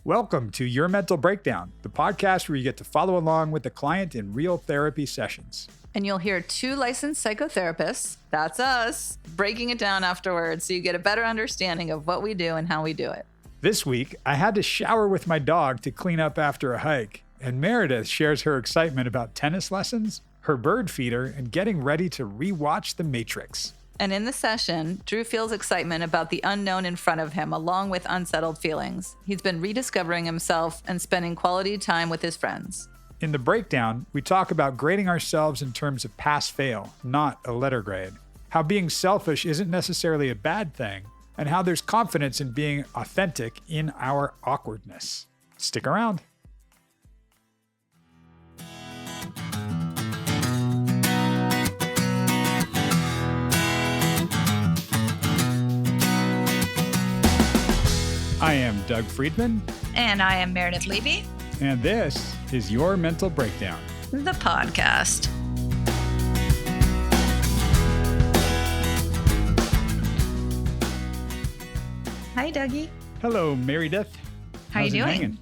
Welcome to Your Mental Breakdown, the podcast where you get to follow along with the client in real therapy sessions. And you'll hear two licensed psychotherapists, that's us, breaking it down afterwards so you get a better understanding of what we do and how we do it. This week, I had to shower with my dog to clean up after a hike, and Meredith shares her excitement about tennis lessons, her bird feeder, and getting ready to rewatch The Matrix. And in the session, Drew feels excitement about the unknown in front of him, along with unsettled feelings. He's been rediscovering himself and spending quality time with his friends. In the breakdown, we talk about grading ourselves in terms of pass-fail, not a letter grade. How being selfish isn't necessarily a bad thing, and how there's confidence in being authentic in our awkwardness. Stick around. I am Doug Friedman. And I am Meredith Levy. And this is Your Mental Breakdown, the podcast. Hi, Dougie. Hello, Meredith. How you doing?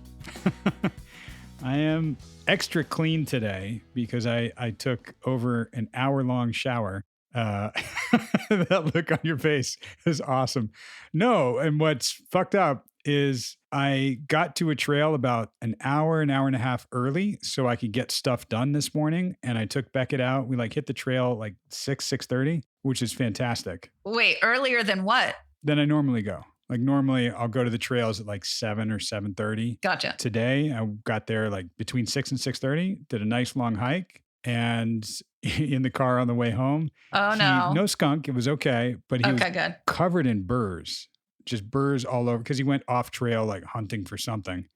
I am extra clean today because I took over an hour-long shower. That look on your face is awesome. No, and what's fucked up is I got to a trail about an hour and a half early so I could get stuff done this morning. And I took Beckett out. We hit the trail like 6:30, which is fantastic. Wait, earlier than what? Than I normally go. Normally I'll go to the trails at 7 or 7:30. Gotcha. Today I got there between 6 and 6:30, did a nice long hike, and in the car on the way home. Oh, no. No skunk. It was okay. But he was good. Covered in burrs, just burrs all over because he went off trail, hunting for something,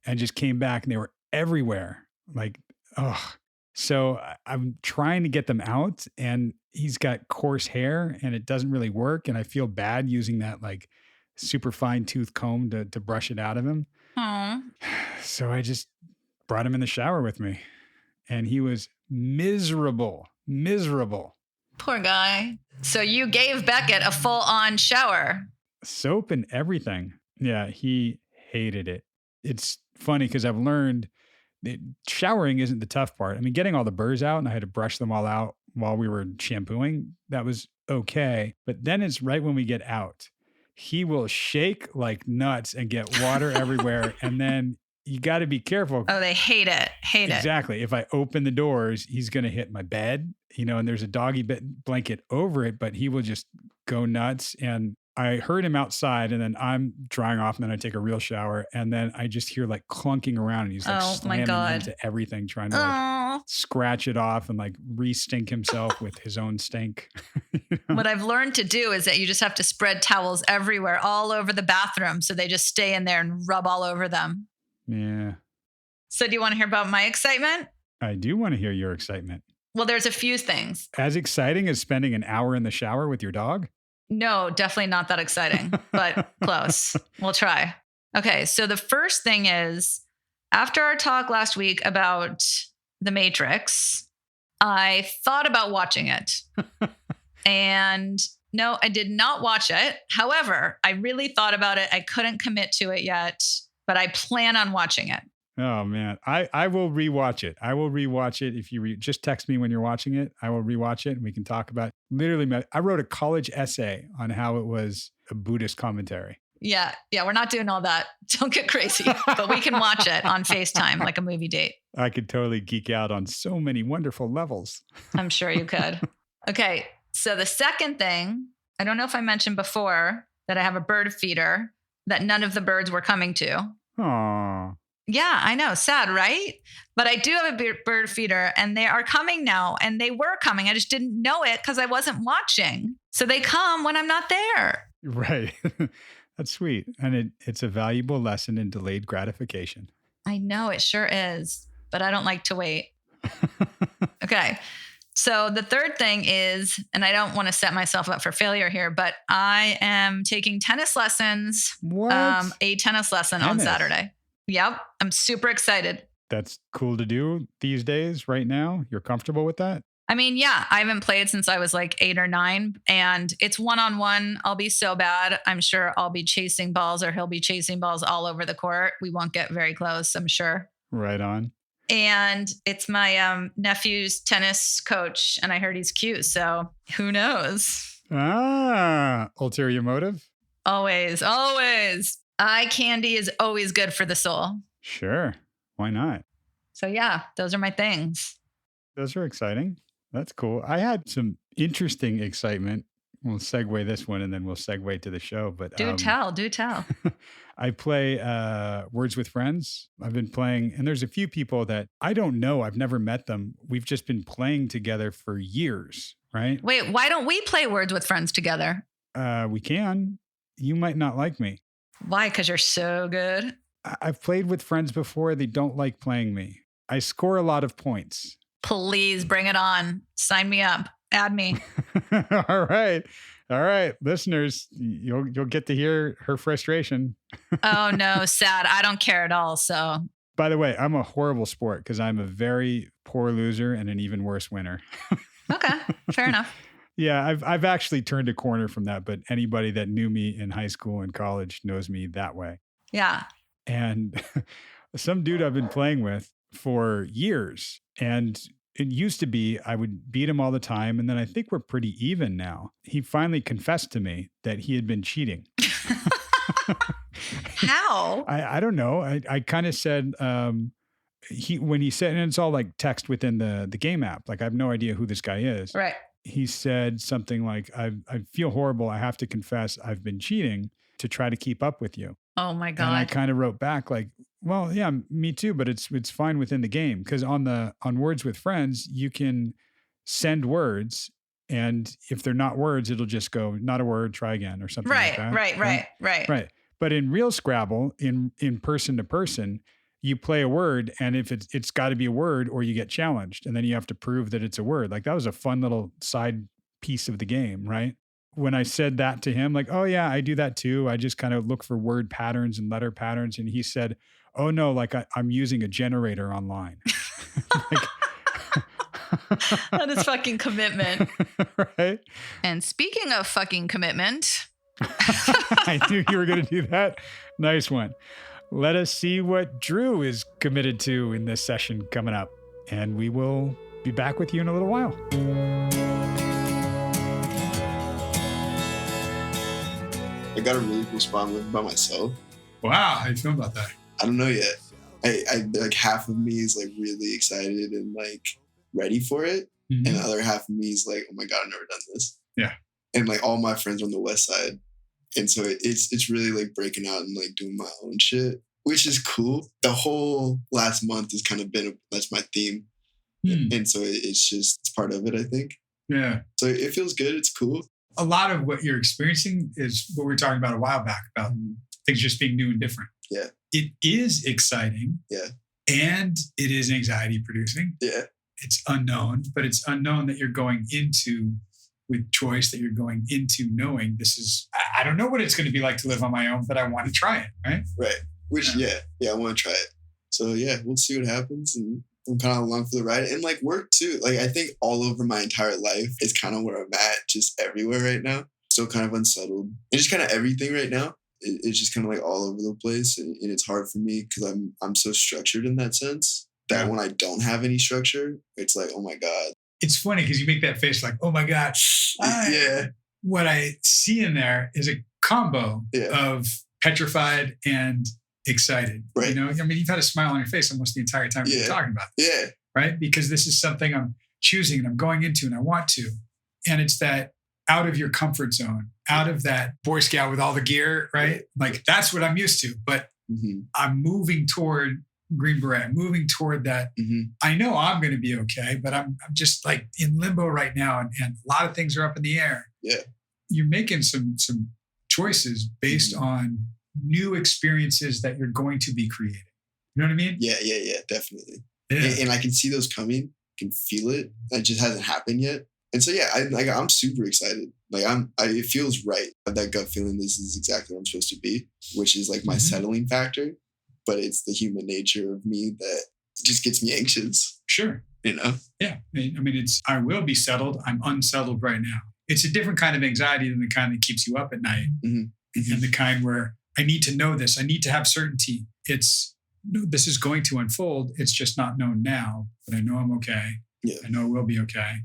and just came back and they were everywhere. So I'm trying to get them out, and he's got coarse hair and it doesn't really work. And I feel bad using that super fine tooth comb to brush it out of him. Aww. So I just brought him in the shower with me, and he was miserable. Poor guy. So you gave Beckett a full-on shower. Soap and everything. Yeah, he hated it. It's funny because I've learned that showering isn't the tough part. I mean, getting all the burrs out, and I had to brush them all out while we were shampooing, that was okay. But then it's right when we get out. He will shake like nuts and get water everywhere. And then you got to be careful. Oh, they hate it. Exactly. If I open the doors, he's going to hit my bed, and there's a doggy blanket over it, but he will just go nuts. And I heard him outside, and then I'm drying off, and then I take a real shower, and then I just hear clunking around, and he's slamming into everything, trying to scratch it off and re-stink himself with his own stink. What I've learned to do is that you just have to spread towels everywhere, all over the bathroom, so they just stay in there and rub all over them. Yeah. So do you want to hear about my excitement? I do want to hear your excitement. Well, there's a few things. As exciting as spending an hour in the shower with your dog? No, definitely not that exciting, but close. We'll try. Okay, so the first thing is, after our talk last week about The Matrix, I thought about watching it. And no, I did not watch it. However, I really thought about it. I couldn't commit to it yet, but I plan on watching it. Oh, man. I will rewatch it. I will rewatch it. If you just text me when you're watching it, I will rewatch it and we can talk about it. Literally, I wrote a college essay on how it was a Buddhist commentary. Yeah. We're not doing all that. Don't get crazy, but we can watch it on FaceTime like a movie date. I could totally geek out on so many wonderful levels. I'm sure you could. Okay. So the second thing, I don't know if I mentioned before that I have a bird feeder that none of the birds were coming to. Aww. Yeah, I know. Sad, right? But I do have a bird feeder and they are coming now, and they were coming. I just didn't know it because I wasn't watching. So they come when I'm not there. Right. That's sweet. And it's a valuable lesson in delayed gratification. I know it sure is, but I don't like to wait. Okay. So the third thing is, and I don't want to set myself up for failure here, but I am taking tennis lessons. What? A tennis lesson on Saturday. Yep. I'm super excited. That's cool to do these days right now. You're comfortable with that? I mean, yeah, I haven't played since I was like 8 or 9, and it's one-on-one. I'll be so bad. I'm sure I'll be chasing balls or he'll be chasing balls all over the court. We won't get very close, I'm sure. Right on. And it's my nephew's tennis coach, and I heard he's cute. So who knows? Ulterior motive? Always, always. Eye candy is always good for the soul. Sure. Why not? So yeah, those are my things. Those are exciting. That's cool. I had some interesting excitement. We'll segue this one and then we'll segue to the show. But do tell. I play Words with Friends. I've been playing, and there's a few people that I don't know. I've never met them. We've just been playing together for years, right? Wait, why don't we play Words with Friends together? We can. You might not like me. Why? Because you're so good. I've played with friends before. They don't like playing me. I score a lot of points. Please bring it on. Sign me up. Add me. All right. Listeners, you'll get to hear her frustration. Oh, no, sad. I don't care at all. So, by the way, I'm a horrible sport because I'm a very poor loser and an even worse winner. Okay. Fair enough. Yeah, I've actually turned a corner from that, but anybody that knew me in high school and college knows me that way. Yeah. And some dude I've been playing with for years, and it used to be I would beat him all the time, and then I think we're pretty even now. He finally confessed to me that he had been cheating. How? I don't know. I kind of said when he said, and it's all like text within the game app. Like I have no idea who this guy is. Right. He said something like, I feel horrible. I have to confess I've been cheating to try to keep up with you. Oh my God. And I kind of wrote back like, well, yeah, me too, but it's fine within the game. Cause on Words with Friends, you can send words, and if they're not words, it'll just go, not a word, try again or something like that. Right. But in real Scrabble, in person to person, you play a word, and if it's got to be a word or you get challenged, and then you have to prove that it's a word. Like that was a fun little side piece of the game, right? When I said that to him, like, oh yeah, I do that too. I just kind of look for word patterns and letter patterns. And he said, oh no, like I'm using a generator online. That is fucking commitment. Right? And speaking of fucking commitment. I knew you were going to do that. Nice one. Let us see what Drew is committed to in this session coming up. And we will be back with you in a little while. I got a really cool spot living by myself. Wow. How do you feel about that? I don't know yet. I like half of me is like really excited and like ready for it. Mm-hmm. And the other half of me is like, oh my God, I've never done this. Yeah. And like all my friends are on the West Side. And so it's really like breaking out and like doing my own shit, which is cool. The whole last month has kind of been, that's my theme. And so it's part of it, I think. Yeah. So it feels good. It's cool. A lot of what you're experiencing is what we were talking about a while back about things just being new and different. Yeah. It is exciting. Yeah. And it is anxiety producing. Yeah. It's unknown, but it's unknown that you're going into with choice, that you're going into knowing this is, I don't know what it's going to be like to live on my own, but I want to try it. Right. Right. Which, yeah, I want to try it. So yeah, we'll see what happens. And I'm kind of along for the ride, and like work too. Like I think all over my entire life is kind of where I'm at, just everywhere right now. Still kind of unsettled, and just kind of everything right now. It's just kind of like all over the place, and it's hard for me because I'm so structured in that sense that when I don't have any structure, it's like, oh my God. It's funny because you make that face like, oh my God. Yeah. What I see in there is a combo of petrified and excited. Right. You know, I mean, you've had a smile on your face almost the entire time we're talking about this. Yeah. Right. Because this is something I'm choosing and I'm going into and I want to. And it's that out of your comfort zone, out of that Boy Scout with all the gear, right? Like that's what I'm used to. But I'm moving toward Green Beret. I'm moving toward that. I know I'm going to be okay, but I'm just like in limbo right now. And a lot of things are up in the air. Yeah. You're making some choices based on new experiences that you're going to be creating. You know what I mean? Yeah, definitely. Yeah. And I can see those coming, can feel it. It just hasn't happened yet. And so, yeah, I'm super excited. Like it feels right. That gut feeling, this is exactly where I'm supposed to be, which is like my settling factor. But it's the human nature of me that just gets me anxious. Sure. Yeah. I mean, I will be settled. I'm unsettled right now. It's a different kind of anxiety than the kind that keeps you up at night, and the kind where I need to know this. I need to have certainty. It's, no, this is going to unfold. It's just not known now, but I know I'm okay. Yeah. I know it will be okay.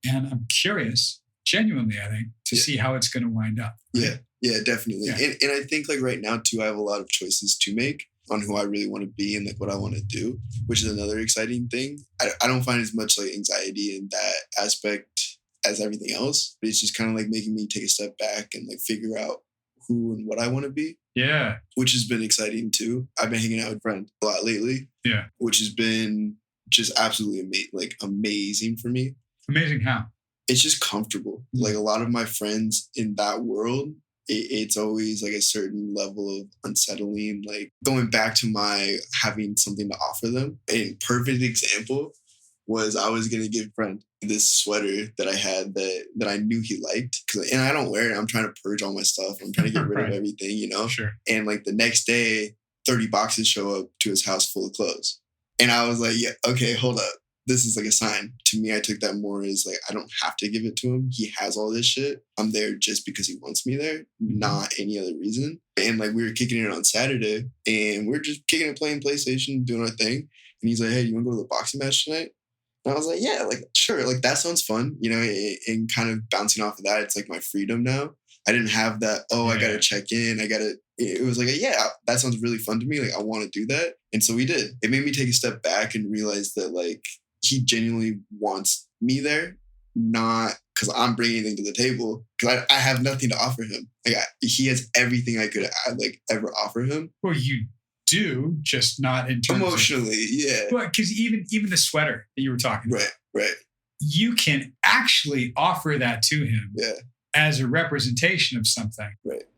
And I'm curious, genuinely, I think, to see how it's going to wind up. Right? Yeah, definitely. Yeah. And I think like right now too, I have a lot of choices to make on who I really want to be and like what I want to do, which is another exciting thing. I don't find as much like anxiety in that aspect as everything else, but it's just kind of like making me take a step back and like figure out who and what I want to be. Yeah. Which has been exciting too. I've been hanging out with friends a lot lately. Yeah. Which has been just absolutely amazing for me. Amazing how? It's just comfortable. Like a lot of my friends in that world, it's always like a certain level of unsettling, like going back to my having something to offer them. A perfect example was I was going to give a friend this sweater that I had that I knew he liked. And I don't wear it. I'm trying to purge all my stuff. I'm trying to get rid of everything, Sure. And like the next day, 30 boxes show up to his house full of clothes. And I was like, yeah, okay, hold up. This is like a sign. To me, I took that more as like, I don't have to give it to him. He has all this shit. I'm there just because he wants me there, not any other reason. And like we were kicking it on Saturday and we're just kicking it, playing PlayStation, doing our thing. And he's like, hey, you want to go to the boxing match tonight? And I was like, yeah, like, sure. Like that sounds fun, and kind of bouncing off of that. It's like my freedom now. I didn't have that, I got to check in. It was like, yeah, that sounds really fun to me. Like I want to do that. And so we did. It made me take a step back and realize that like, he genuinely wants me there, not because I'm bringing anything to the table, because I have nothing to offer him. Like he has everything I could like ever offer him. Well, you do, just not in terms emotionally, yeah. Well, because even the sweater that you were talking about, right, you can actually offer that to him, as a representation of something,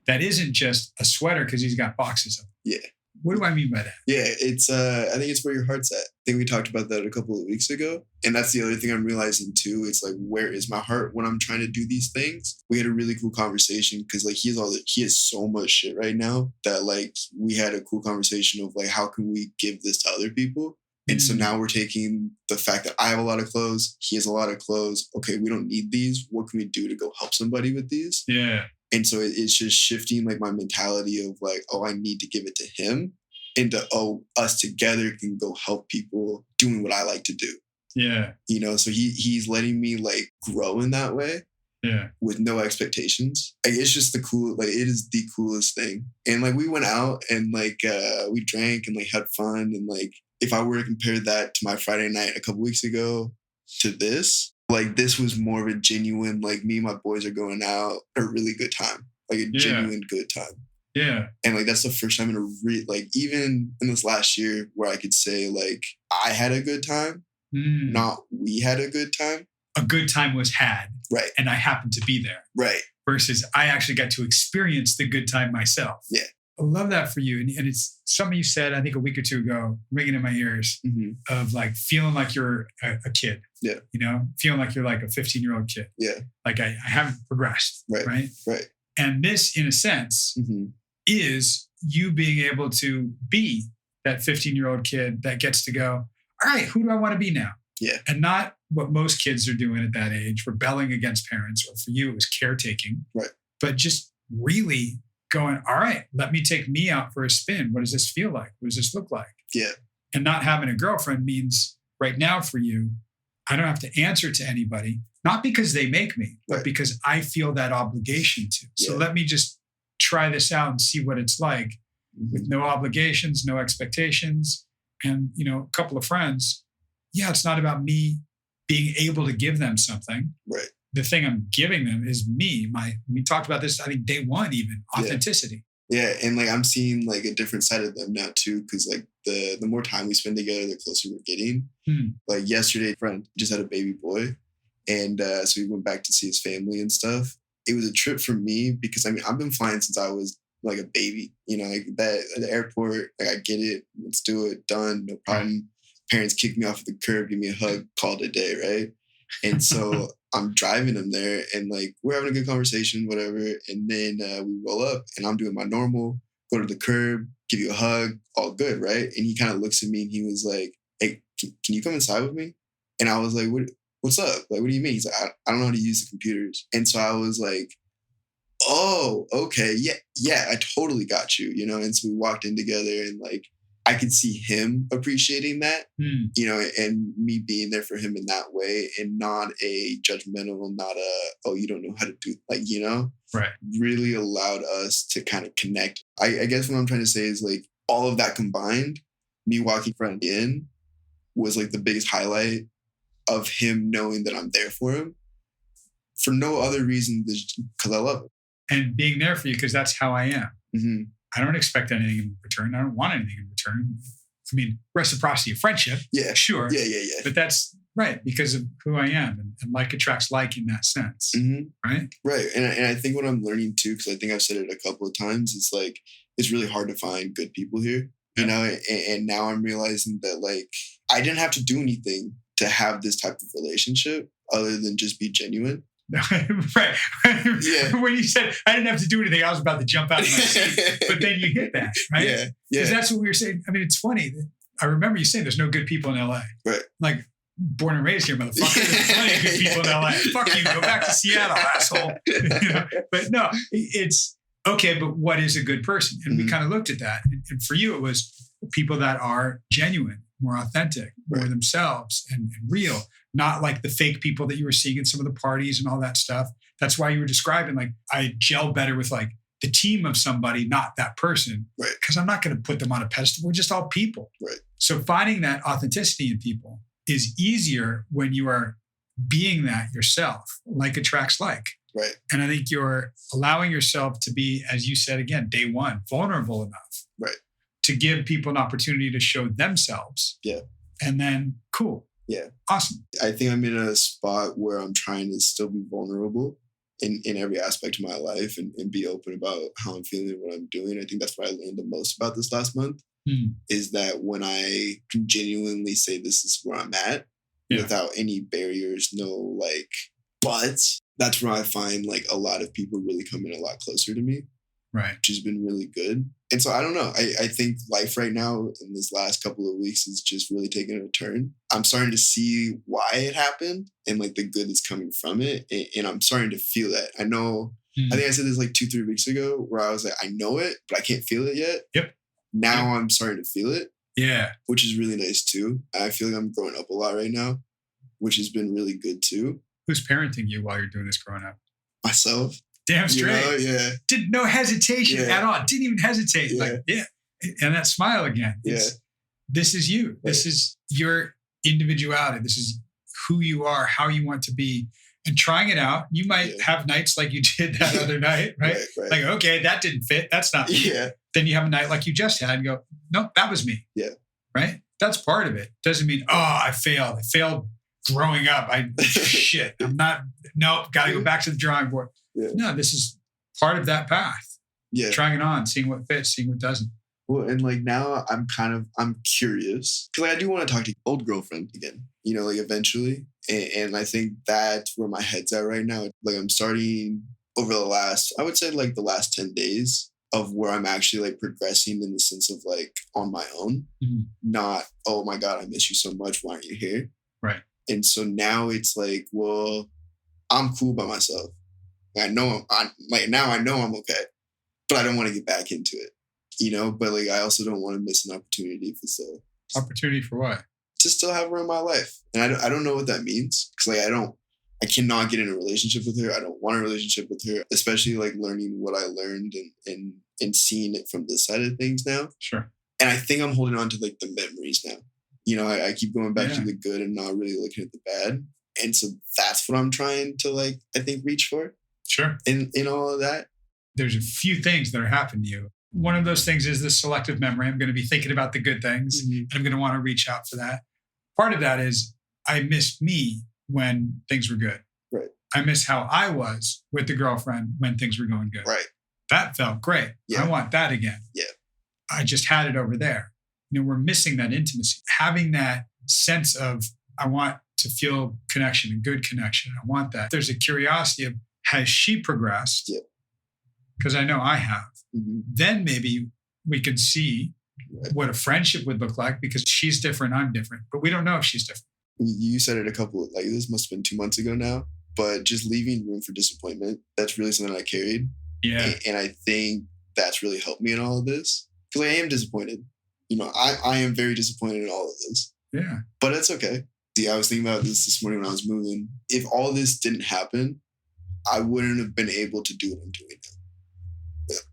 that isn't just a sweater because he's got boxes of it. Yeah. What do I mean by that? Yeah, it's I think it's where your heart's at. I think we talked about that a couple of weeks ago. And that's the other thing I'm realizing too. It's like, where is my heart when I'm trying to do these things? We had a really cool conversation because like he has so much shit right now that like we had a cool conversation of like, how can we give this to other people? And so now we're taking the fact that I have a lot of clothes, he has a lot of clothes. Okay, we don't need these. What can we do to go help somebody with these? Yeah. And so it's just shifting like my mentality of like, I need to give it to him, into, us together can go help people doing what I like to do. Yeah. So he's letting me like grow in that way. Yeah. With no expectations. Like it's just it is the coolest thing. And like we went out and like we drank and like had fun. And like if I were to compare that to my Friday night a couple weeks ago to this, like this was more of a genuine, like me and my boys are going out, a really good time. Like a genuine good time. Yeah. And like that's the first time in even in this last year where I could say like I had a good time, not we had a good time. A good time was had. Right. And I happened to be there. Right. Versus I actually got to experience the good time myself. Yeah. I love that for you. And it's something you said, I think a week or two ago, ringing in my ears, of like feeling like you're a kid. Yeah. Feeling like you're like a 15-year-old kid. Yeah. Like I haven't progressed. Right. Right. And this, in a sense, is you being able to be that 15-year-old kid that gets to go, all right, who do I want to be now? Yeah. And not what most kids are doing at that age, rebelling against parents, or for you, it was caretaking. Right. But just really going, all right, let me take me out for a spin. What does this feel like? What does this look like? Yeah. And not having a girlfriend means right now for you, I don't have to answer to anybody, not because they make me, but because I feel that obligation to. So let me just try this out and see what it's like with no obligations, no expectations. And, a couple of friends. Yeah, it's not about me being able to give them something. Right. The thing I'm giving them is me. We talked about this, I think day one, even authenticity. Yeah. And like, I'm seeing like a different side of them now too. Cause like the more time we spend together, the closer we're getting. Like yesterday, a friend just had a baby boy. And so we went back to see his family and stuff. It was a trip for me because I've been flying since I was like a baby, like that at the airport, like I get it. Let's do it. Done. No problem. Right. Parents kick me off the curb, give me a hug, called it a day. Right. And so I'm driving him there and like, we're having a good conversation, whatever. And then we roll up and I'm doing my normal, go to the curb, give you a hug, all good. Right. And he kind of looks at me and he was like, hey, can you come inside with me? And I was like, what's up? Like, what do you mean? He's like, I don't know how to use the computers. And so I was like, oh, okay. Yeah, I totally got you, you know? And so we walked in together and like, I could see him appreciating that, you know, and me being there for him in that way and not a judgmental, not a, oh, you don't know how to do, like, you know, Right. really allowed us to kind of connect. I guess what I'm trying to say is like all of that combined, me walking F.I.N.E in was like the biggest highlight of him knowing that I'm there for him for no other reason than because I love him. And being there for you because that's how I am. Mm-hmm. I don't expect anything in return. I don't want anything in return. I mean, reciprocity of friendship. Yeah. Sure. Yeah. But that's right because of who I am. And like attracts like in that sense. Mm-hmm. Right. Right. And I think what I'm learning too, because I think I've said it a couple of times, is like, it's really hard to find good people here, you know? And now I'm realizing that like, I didn't have to do anything to have this type of relationship other than just be genuine. Right. Yeah. When you said I didn't have to do anything, I was about to jump out of my seat. But then you hit that, right? Yeah. Because that's what we were saying. I mean, it's funny. I remember you saying there's no good people in LA. Right. Like, born and raised here, motherfucker. There's plenty of good people in LA. Fuck you. Go back to Seattle, asshole. You know? But no, it's okay. But what is a good person? And we kind of looked at that. And for you, it was people that are genuine, more authentic, more themselves and real. Not like the fake people that you were seeing in some of the parties and all that stuff. That's why you were describing, like, I gel better with like the team of somebody, not that person. Right. Because I'm not going to put them on a pedestal. We're just all people. Right. So finding that authenticity in people is easier when you are being that yourself. Like attracts like. Right. And I think you're allowing yourself to be, as you said again, day one, vulnerable enough. Right. To give people an opportunity to show themselves. Yeah. And then, cool. Yeah. Awesome. I think I'm in a spot where I'm trying to still be vulnerable in every aspect of my life and be open about how I'm feeling and what I'm doing. I think that's what I learned the most about this last month is that when I can genuinely say this is where I'm at without any barriers, no like buts, that's where I find like a lot of people really come in a lot closer to me. Right. Which has been really good. And so I don't know. I think life right now in this last couple of weeks is just really taking a turn. I'm starting to see why it happened and like the good that's coming from it. And I'm starting to feel that. I know, I think I said this like 2-3 weeks ago where I was like, I know it, but I can't feel it yet. Yep. Now I'm starting to feel it. Yeah. Which is really nice too. I feel like I'm growing up a lot right now, which has been really good too. Who's parenting you while you're doing this growing up? Myself. Damn straight. You know, yeah. Did no hesitation at all. Didn't even hesitate. Yeah. Like, yeah. And that smile again. This is you. Right. This is your individuality. This is who you are, how you want to be. And trying it out. You might have nights like you did that other night, right? Like, okay, that didn't fit. That's not me. Yeah. Then you have a night like you just had and go, nope, that was me. Yeah. Right? That's part of it. Doesn't mean, oh, I failed. I failed growing up. Shit. I'm not, nope, got to go back to the drawing board. Yeah. No, this is part of that path. Yeah. Trying it on, seeing what fits, seeing what doesn't. Well, and like now I'm curious because like I do want to talk to old girlfriend again, you know, like eventually. And I think that's where my head's at right now. Like I'm starting over the last 10 days of where I'm actually like progressing in the sense of like on my own, not, oh my God, I miss you so much. Why aren't you here? Right. And so now it's like, well, I'm cool by myself. I know I'm okay, but I don't want to get back into it, you know, but like, I also don't want to miss an opportunity for so. Opportunity for what? To still have her in my life. And I don't know what that means. Cause like, I cannot get in a relationship with her. I don't want a relationship with her, especially like learning what I learned and seeing it from this side of things now. Sure. And I think I'm holding on to like the memories now. You know, I keep going back to the good and not really looking at the bad. And so that's what I'm trying to like, I think reach for. Sure. In all of that. There's a few things that are happening to you. One of those things is the selective memory. I'm going to be thinking about the good things. And I'm going to want to reach out for that. Part of that is I missed me when things were good. Right. I miss how I was with the girlfriend when things were going good. Right. That felt great. Yeah. I want that again. Yeah. I just had it over there. You know, we're missing that intimacy. Having that sense of, I want to feel connection and good connection. I want that. There's a curiosity of, has she progressed? Yeah. Because I know I have. Then maybe we can see what a friendship would look like because she's different, I'm different. But we don't know if she's different. You said it this must have been 2 months ago now, but just leaving room for disappointment, that's really something I carried. Yeah. And I think that's really helped me in all of this. Because I am disappointed. I am very disappointed in all of this. Yeah. But it's okay. See, I was thinking about this morning when I was moving. If all this didn't happen, I wouldn't have been able to do what I'm doing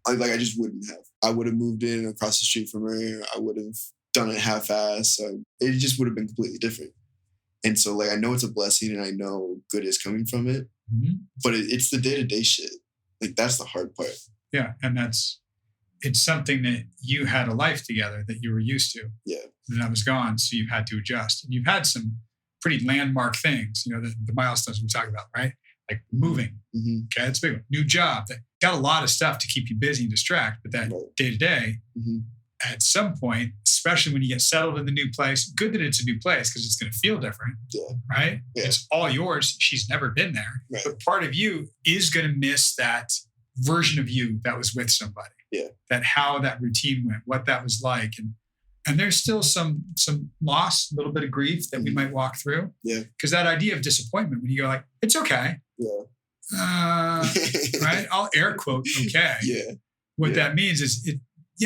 now. I just wouldn't have. I would have moved in across the street from her. I would have done it half-assed. It just would have been completely different. And so, I know it's a blessing and I know good is coming from it. Mm-hmm. But it's the day-to-day shit. That's the hard part. Yeah. And it's something that you had a life together that you were used to. Yeah. And that was gone. So you've had to adjust. And you've had some pretty landmark things, the milestones we talk about, right? Like moving. Mm-hmm. Okay. That's a big one. New job. That got a lot of stuff to keep you busy and distract. But that day to day, at some point, especially when you get settled in the new place, good that it's a new place because it's going to feel different. Yeah. Right? Yeah. It's all yours. She's never been there. Right. But part of you is going to miss that version of you that was with somebody. Yeah. That how that routine went, what that was like. And there's still some loss, a little bit of grief that we might walk through. Yeah. Because that idea of disappointment, when you go it's okay. Yeah. Right? I'll air quote okay. Yeah. What that means is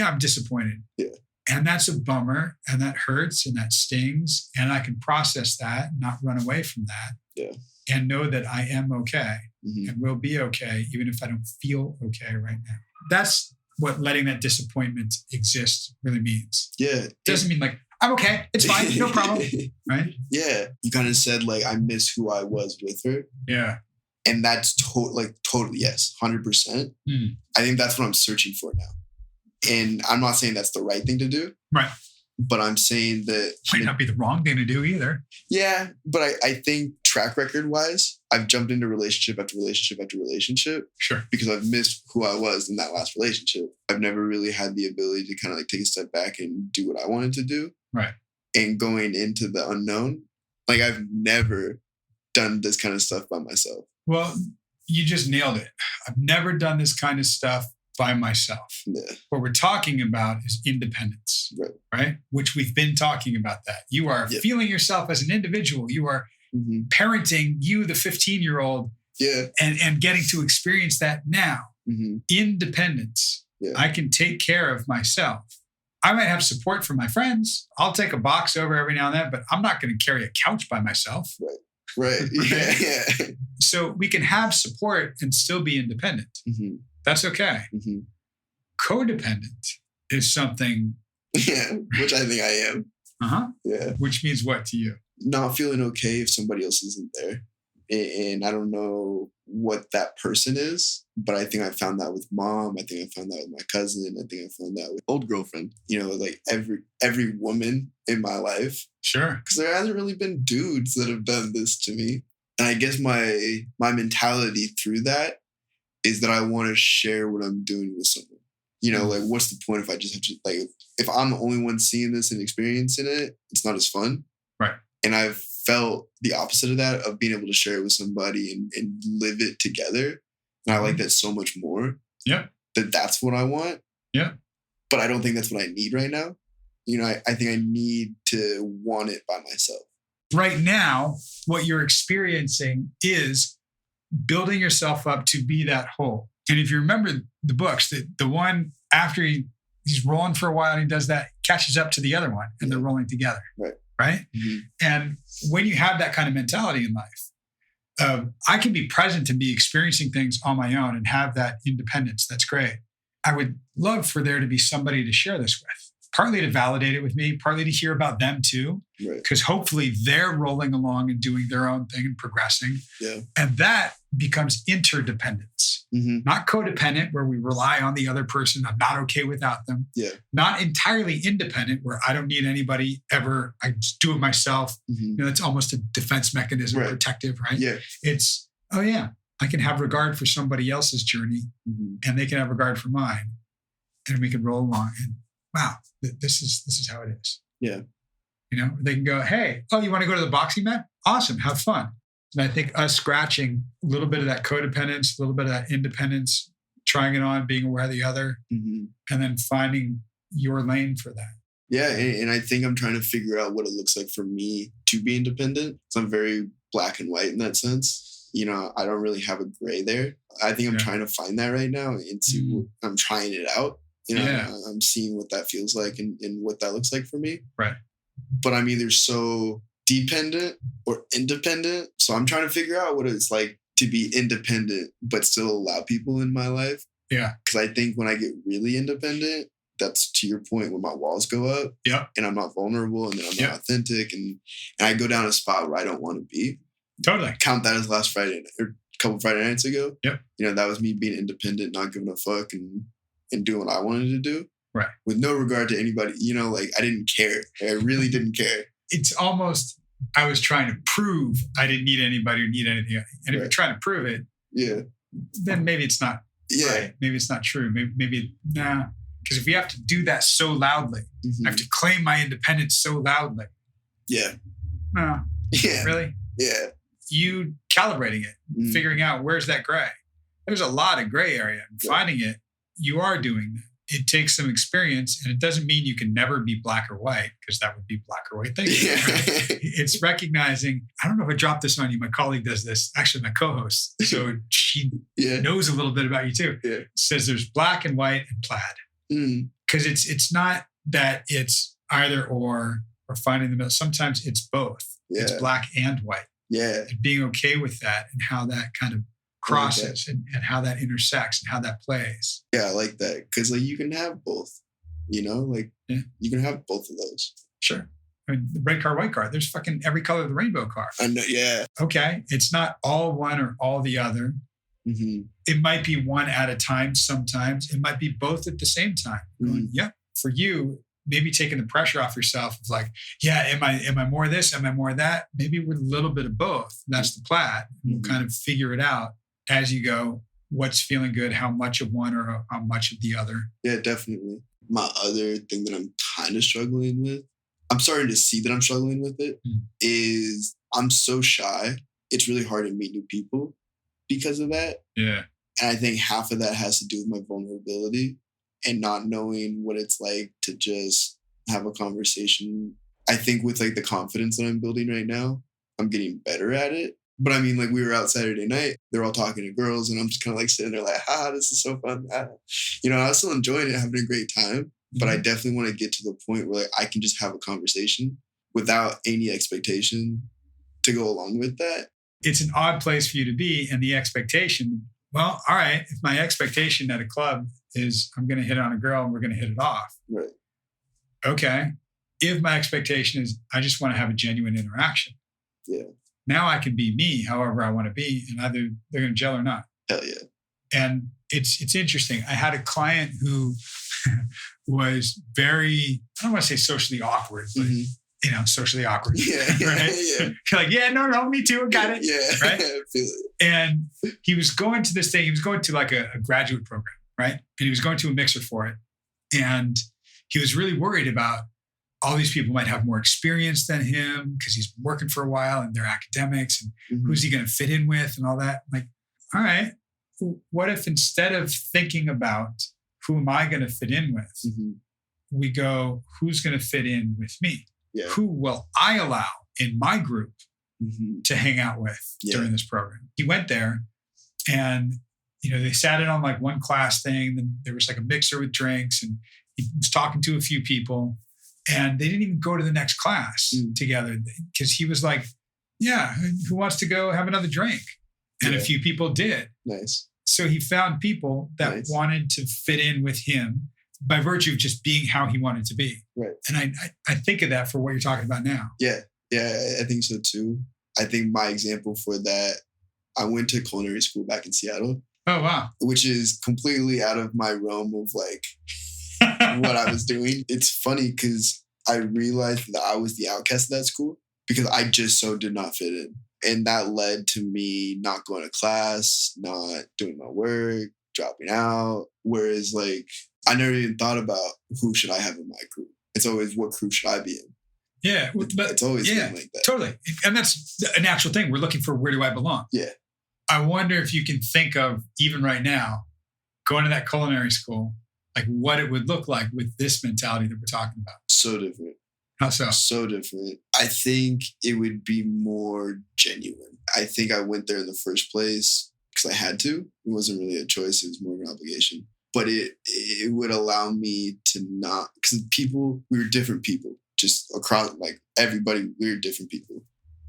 I'm disappointed. Yeah. And that's a bummer. And that hurts and that stings. And I can process that, not run away from that. Yeah. And know that I am okay Mm-hmm. and will be okay, even if I don't feel okay right now. That's what letting that disappointment exist really means. Yeah. It doesn't mean I'm okay. It's fine. No problem. Right? Yeah. You kind of said I miss who I was with her. Yeah. And that's totally yes, 100%. I think that's what I'm searching for now. And I'm not saying that's the right thing to do. Right. But I'm saying that might not be the wrong thing to do either. Yeah. But I think track record wise, I've jumped into relationship after relationship after relationship. Sure. Because I've missed who I was in that last relationship. I've never really had the ability to kind of take a step back and do what I wanted to do. Right. And going into the unknown, I've never done this kind of stuff by myself. Well, you just nailed it. I've never done this kind of stuff by myself. Yeah. What we're talking about is independence, right? Which we've been talking about that. You are feeling yourself as an individual. You are parenting you, the 15-year-old, and getting to experience that now. Independence. Yeah. I can take care of myself. I might have support from my friends. I'll take a box over every now and then, but I'm not going to carry a couch by myself. Right. Yeah. So we can have support and still be independent. That's okay. Codependent is something. Yeah, which I think I am. Yeah. Which means what to you? Not feeling okay if somebody else isn't there. And I don't know what that person is, but I think I found that with mom. I think I found that with my cousin. I think I found that with old girlfriend. Every woman in my life. Sure. Because there hasn't really been dudes that have done this to me. And I guess my mentality through that is that I want to share what I'm doing with someone. What's the point if I just have to, if I'm the only one seeing this and experiencing it, it's not as fun. Right. And I've felt the opposite of that, of being able to share it with somebody and live it together. And I like that so much more. Yeah. That's what I want. Yeah. But I don't think that's what I need right now. I think I need to want it by myself. Right now, what you're experiencing is building yourself up to be that whole. And if you remember the books, the one after he's rolling for a while and he does that, catches up to the other one and they're rolling together. Right? And when you have that kind of mentality in life, I can be present and be experiencing things on my own and have that independence. That's great. I would love for there to be somebody to share this with, partly to validate it with me, partly to hear about them too, because hopefully they're rolling along and doing their own thing and progressing. Yeah. And that becomes interdependence, not codependent where we rely on the other person. I'm not okay without them. Yeah. Not entirely independent where I don't need anybody ever. I just do it myself. That's almost a defense mechanism, protective, right? Yeah. It's, I can have regard for somebody else's journey and they can have regard for mine and we can roll along and wow, this is how it is. Yeah. They can go, hey, you want to go to the boxing mat? Awesome. Have fun. And I think us scratching a little bit of that codependence, a little bit of that independence, trying it on, being aware of the other, and then finding your lane for that. Yeah, and I think I'm trying to figure out what it looks like for me to be independent. So I'm very black and white in that sense. You know, I don't really have a gray there. I think I'm trying to find that right now and see I'm trying it out. You know, I'm seeing what that feels like and what that looks like for me. Right. But I'm either so dependent or independent. So I'm trying to figure out what it's like to be independent, but still allow people in my life. Yeah. Because I think when I get really independent, that's to your point when my walls go up and I'm not vulnerable and then I'm not authentic and I go down a spot where I don't want to be. Totally. Count that as last Friday or a couple Friday nights ago. Yep. You know, that was me being independent, not giving a fuck and doing what I wanted to do. Right. With no regard to anybody. You know, like I didn't care. I really didn't care. It's almost, I was trying to prove I didn't need anybody or need anything. And if you're trying to prove it, then maybe it's not right. Maybe it's not true. Maybe nah. Because if we have to do that so loudly, I have to claim my independence so loudly. Yeah. No. Yeah. Really? Yeah. You calibrating it, figuring out where's that gray. There's a lot of gray area. And finding it, you are doing that. It takes some experience, and it doesn't mean you can never be black or white, because that would be black or white thinking. Yeah. Right? It's recognizing, I don't know if I dropped this on you. My colleague does this, actually my co-host. So she knows a little bit about you too. Yeah. Says there's black and white and plaid. Because it's not that it's either or finding the middle. Sometimes it's both. Yeah. It's black and white. Yeah. And being okay with that and how that kind of crosses and how that intersects and how that plays. Yeah, I like that. Because like you can have both, you know, like you can have both of those. Sure. I mean, the red car, white car, there's fucking every color of the rainbow car. I know, yeah. Okay. It's not all one or all the other. It might be one at a time sometimes. It might be both at the same time. Going, for you, maybe taking the pressure off yourself of like, am I more of this? Am I more of that? Maybe with a little bit of both. That's the plaid. We'll kind of figure it out as you go. What's feeling good? How much of one or how much of the other? Yeah, definitely. My other thing that I'm kind of struggling with, I'm starting to see that I'm struggling with it, is I'm so shy. It's really hard to meet new people because of that. Yeah. And I think half of that has to do with my vulnerability and not knowing what it's like to just have a conversation. I think with like the confidence that I'm building right now, I'm getting better at it. But I mean, like we were out Saturday night, they're all talking to girls and I'm just kind of like sitting there like, this is so fun. You know, I was still enjoying it, having a great time. But I definitely want to get to the point where like I can just have a conversation without any expectation to go along with that. It's an odd place for you to be. And the expectation, well, all right, if my expectation at a club is I'm going to hit on a girl and we're going to hit it off. Right. Okay. If my expectation is I just want to have a genuine interaction. Yeah. Now I can be me however I want to be, and either they're going to gel or not. Hell yeah. And it's interesting. I had a client who was very, I don't want to say socially awkward, but you know, socially awkward. Yeah. Right? Yeah. You're like, no, me too. Got it. Yeah. Right. I feel it. And he was going to this thing. He was going to like a graduate program, right? And he was going to a mixer for it. And he was really worried about all these people might have more experience than him because he's been working for a while and they're academics and who's he going to fit in with and all that. I'm like, all right, what if instead of thinking about who am I going to fit in with, we go, who's going to fit in with me? Yeah. Who will I allow in my group to hang out with during this program? He went there and, you know, they sat in on like one class thing. Then there was like a mixer with drinks and he was talking to a few people. And they didn't even go to the next class together because he was like, yeah, who wants to go have another drink? And a few people did. Nice. So he found people that wanted to fit in with him by virtue of just being how he wanted to be. Right. And I think of that for what you're talking about now. Yeah. Yeah, I think so too. I think my example for that, I went to culinary school back in Seattle. Oh, wow. Which is completely out of my realm of like, what I was doing. It's funny because I realized that I was the outcast of that school because I just so did not fit in. And that led to me not going to class, not doing my work, dropping out. Whereas like, I never even thought about who should I have in my crew. It's always what crew should I be in? Yeah. But it's always been like that. Totally. And that's a natural thing. We're looking for where do I belong? Yeah. I wonder if you can think of, even right now, going to that culinary school like what it would look like with this mentality that we're talking about. So different. How so? So different. I think it would be more genuine. I think I went there in the first place because I had to. It wasn't really a choice. It was more of an obligation. But it would allow me to not, because we were different people, just across, like everybody, we were different people.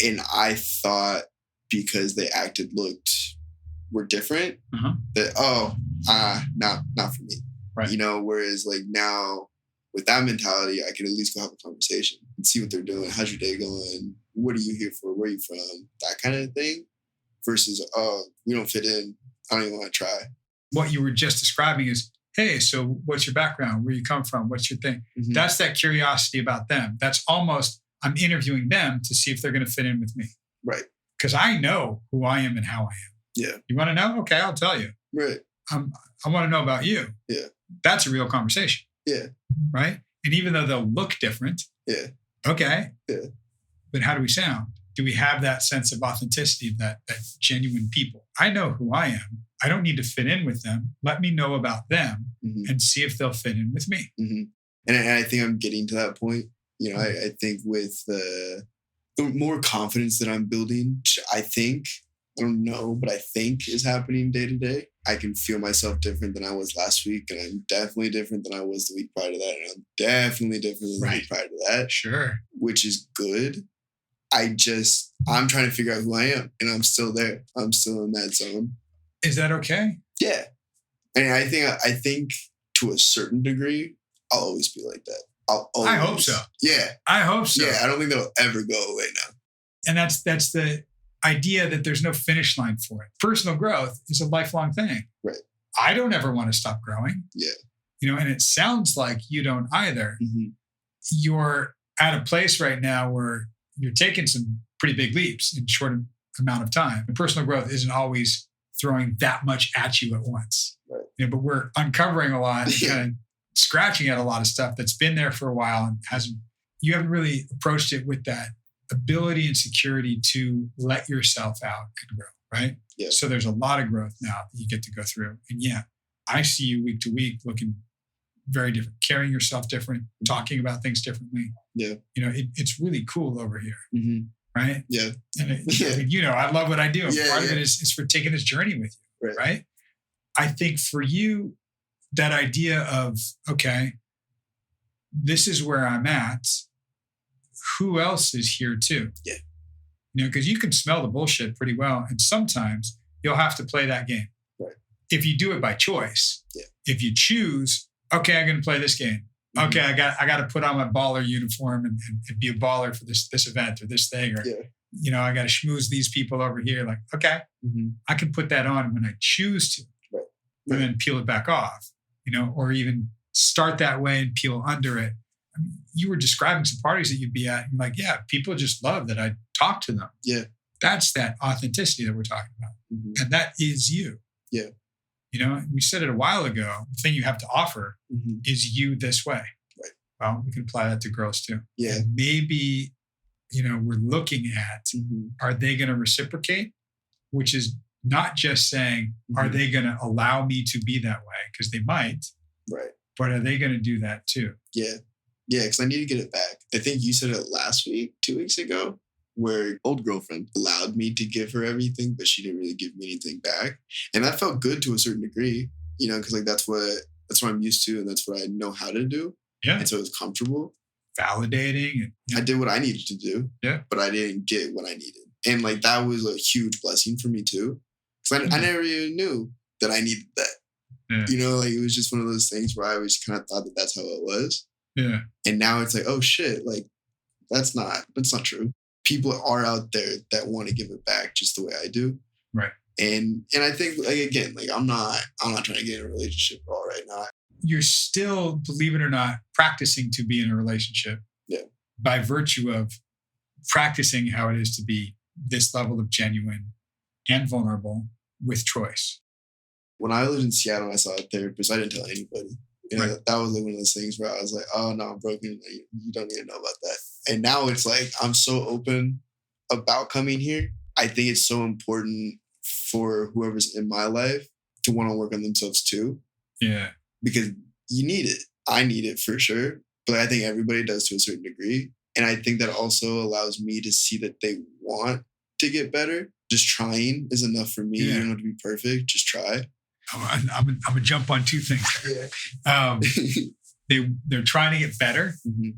And I thought because they were different, that, not for me. Right. You know, whereas like now with that mentality, I can at least go have a conversation and see what they're doing. How's your day going? What are you here for? Where are you from? That kind of thing versus, we don't fit in. I don't even want to try. What you were just describing is, hey, so what's your background? Where you come from? What's your thing? Mm-hmm. That's that curiosity about them. That's almost, I'm interviewing them to see if they're going to fit in with me. Right. Because I know who I am and how I am. Yeah. You want to know? Okay, I'll tell you. Right. I want to know about you. Yeah. That's a real conversation. Yeah. Right? And even though they'll look different. Yeah. Okay. Yeah. But how do we sound? Do we have that sense of authenticity, that genuine people? I know who I am. I don't need to fit in with them. Let me know about them and see if they'll fit in with me. Mm-hmm. And I think I'm getting to that point. You know, I think with the more confidence that I'm building, I don't know, but I think is happening day to day. I can feel myself different than I was last week. And I'm definitely different than I was the week prior to that. And I'm definitely different than the week prior to that. Sure. Which is good. I'm trying to figure out who I am. And I'm still there. I'm still in that zone. Is that okay? Yeah. And I think to a certain degree, I'll always be like that. I hope so. Yeah. I hope so. Yeah. I don't think that'll ever go away now. And that's the idea that there's no finish line for it. Personal growth is a lifelong thing. Right. I don't ever want to stop growing. Yeah. You know, and it sounds like you don't either. Mm-hmm. You're at a place right now where you're taking some pretty big leaps in a short amount of time. And personal growth isn't always throwing that much at you at once. Right. You know, but we're uncovering a lot, kind of scratching at a lot of stuff that's been there for a while and you haven't really approached it with that ability and security to let yourself out and grow, right? Yeah. So there's a lot of growth now that you get to go through. And yeah, I see you week to week looking very different, carrying yourself different, talking about things differently. Yeah. You know, it's really cool over here. Mm-hmm. Right? Yeah. And I love what I do. And part of it is for taking this journey with you. Right? I think for you, that idea of, okay, this is where I'm at. Who else is here too? Yeah. You know, because you can smell the bullshit pretty well. And sometimes you'll have to play that game. Right. If you do it by choice. Yeah. If you choose, okay, I'm going to play this game. Mm-hmm. Okay, I got to put on my baller uniform and be a baller for this event or this thing. Or, you know, I got to schmooze these people over here. Like, okay, I can put that on when I choose to. Right. And then peel it back off, you know, or even start that way and peel under it. I mean, you were describing some parties that you'd be at. And like, yeah, people just love that I talk to them. Yeah. That's that authenticity that we're talking about. Mm-hmm. And that is you. Yeah. You know, we said it a while ago, the thing you have to offer is you this way. Right. Well, we can apply that to girls too. Yeah. And maybe, you know, we're looking at, are they going to reciprocate? Which is not just saying, are they going to allow me to be that way? Because they might. Right. But are they going to do that too? Yeah. Yeah, because I need to get it back. I think you said it last week, 2 weeks ago, where old girlfriend allowed me to give her everything, but she didn't really give me anything back. And that felt good to a certain degree, you know, because like that's what I'm used to and that's what I know how to do. Yeah. And so it was comfortable. Validating. I did what I needed to do. Yeah. But I didn't get what I needed. And like that was a huge blessing for me too. Because I never even knew that I needed that. Yeah. You know, like it was just one of those things where I always kind of thought that that's how it was. Yeah. And now it's like, oh shit, like that's not true. People are out there that want to give it back just the way I do. Right. And I think like again, like I'm not trying to get in a relationship at all right now. You're still, believe it or not, practicing to be in a relationship. Yeah. By virtue of practicing how it is to be this level of genuine and vulnerable with choice. When I lived in Seattle, I saw a therapist. I didn't tell anybody. You know, that was like one of those things where I was like, oh no, I'm broken. You don't need to know about that. And now it's like, I'm so open about coming here. I think it's so important for whoever's in my life to want to work on themselves too. Yeah. Because you need it. I need it for sure. But I think everybody does to a certain degree. And I think that also allows me to see that they want to get better. Just trying is enough for me. You don't have to be perfect. Just try. I'm gonna jump on two things. Yeah. They're trying to get better. Mm-hmm.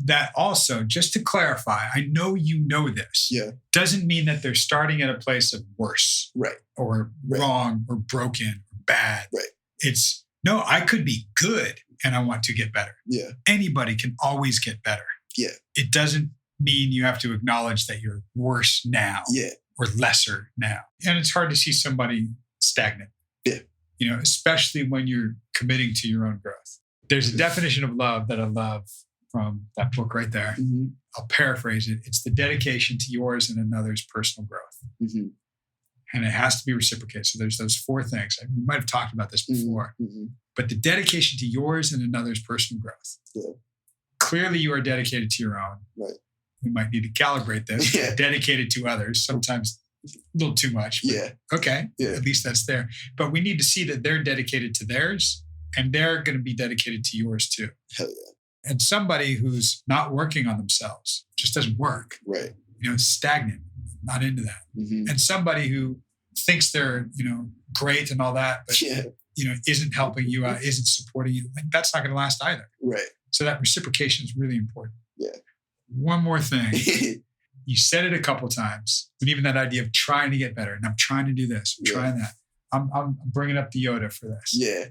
That also, just to clarify, I know you know this. Yeah. Doesn't mean that they're starting at a place of worse. Right. Or wrong or broken or bad. Right. It's no, I could be good and I want to get better. Yeah. Anybody can always get better. Yeah. It doesn't mean you have to acknowledge that you're worse now. Yeah. Or lesser now. And it's hard to see somebody stagnant. Yeah. You know, especially when you're committing to your own growth. There's a definition of love that I love from that book right there. Mm-hmm. I'll paraphrase it. It's the dedication to yours and another's personal growth. Mm-hmm. And it has to be reciprocated. So there's those four things. We might have talked about this before, mm-hmm. but the dedication to yours and another's personal growth. Yeah. Clearly you are dedicated to your own. Right. We might need to calibrate this. Yeah. Dedicated to others, sometimes a little too much. Yeah. Okay. Yeah. At least that's there. But we need to see that they're dedicated to theirs and they're going to be dedicated to yours too. Hell yeah. And somebody who's not working on themselves just doesn't work. Right. You know, stagnant, not into that. Mm-hmm. And somebody who thinks they're, great and all that, but, isn't helping you out, isn't supporting you, like, that's not going to last either. Right. So that reciprocation is really important. Yeah. One more thing. You said it a couple of times, and even that idea of trying to get better, and I'm trying to do this, I'm trying that. I'm bringing up the Yoda for this. Yeah.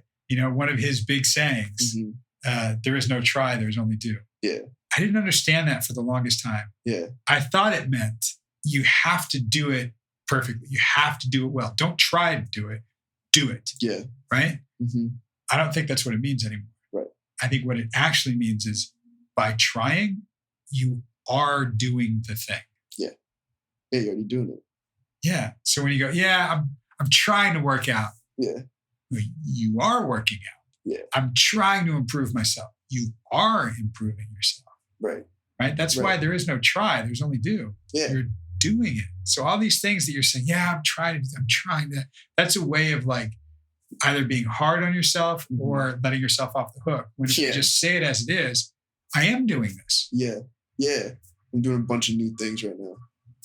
One of his big sayings, there is no try, there's only do. Yeah. I didn't understand that for the longest time. Yeah. I thought it meant you have to do it perfectly. You have to do it well. Don't try to do it. Yeah. Right? Mm-hmm. I don't think that's what it means anymore. Right. I think what it actually means is by trying, you are doing the thing. Yeah. Yeah, you're already doing it. Yeah. So when you go, I'm trying to work out. Yeah. You are working out. Yeah. I'm trying to improve myself. You are improving yourself. Right. Right. That's why there is no try. There's only do. Yeah. You're doing it. So all these things that you're saying, I'm trying to, that's a way of like either being hard on yourself or letting yourself off the hook. When you just say it as it is, I am doing this. Yeah. Yeah. I'm doing a bunch of new things right now.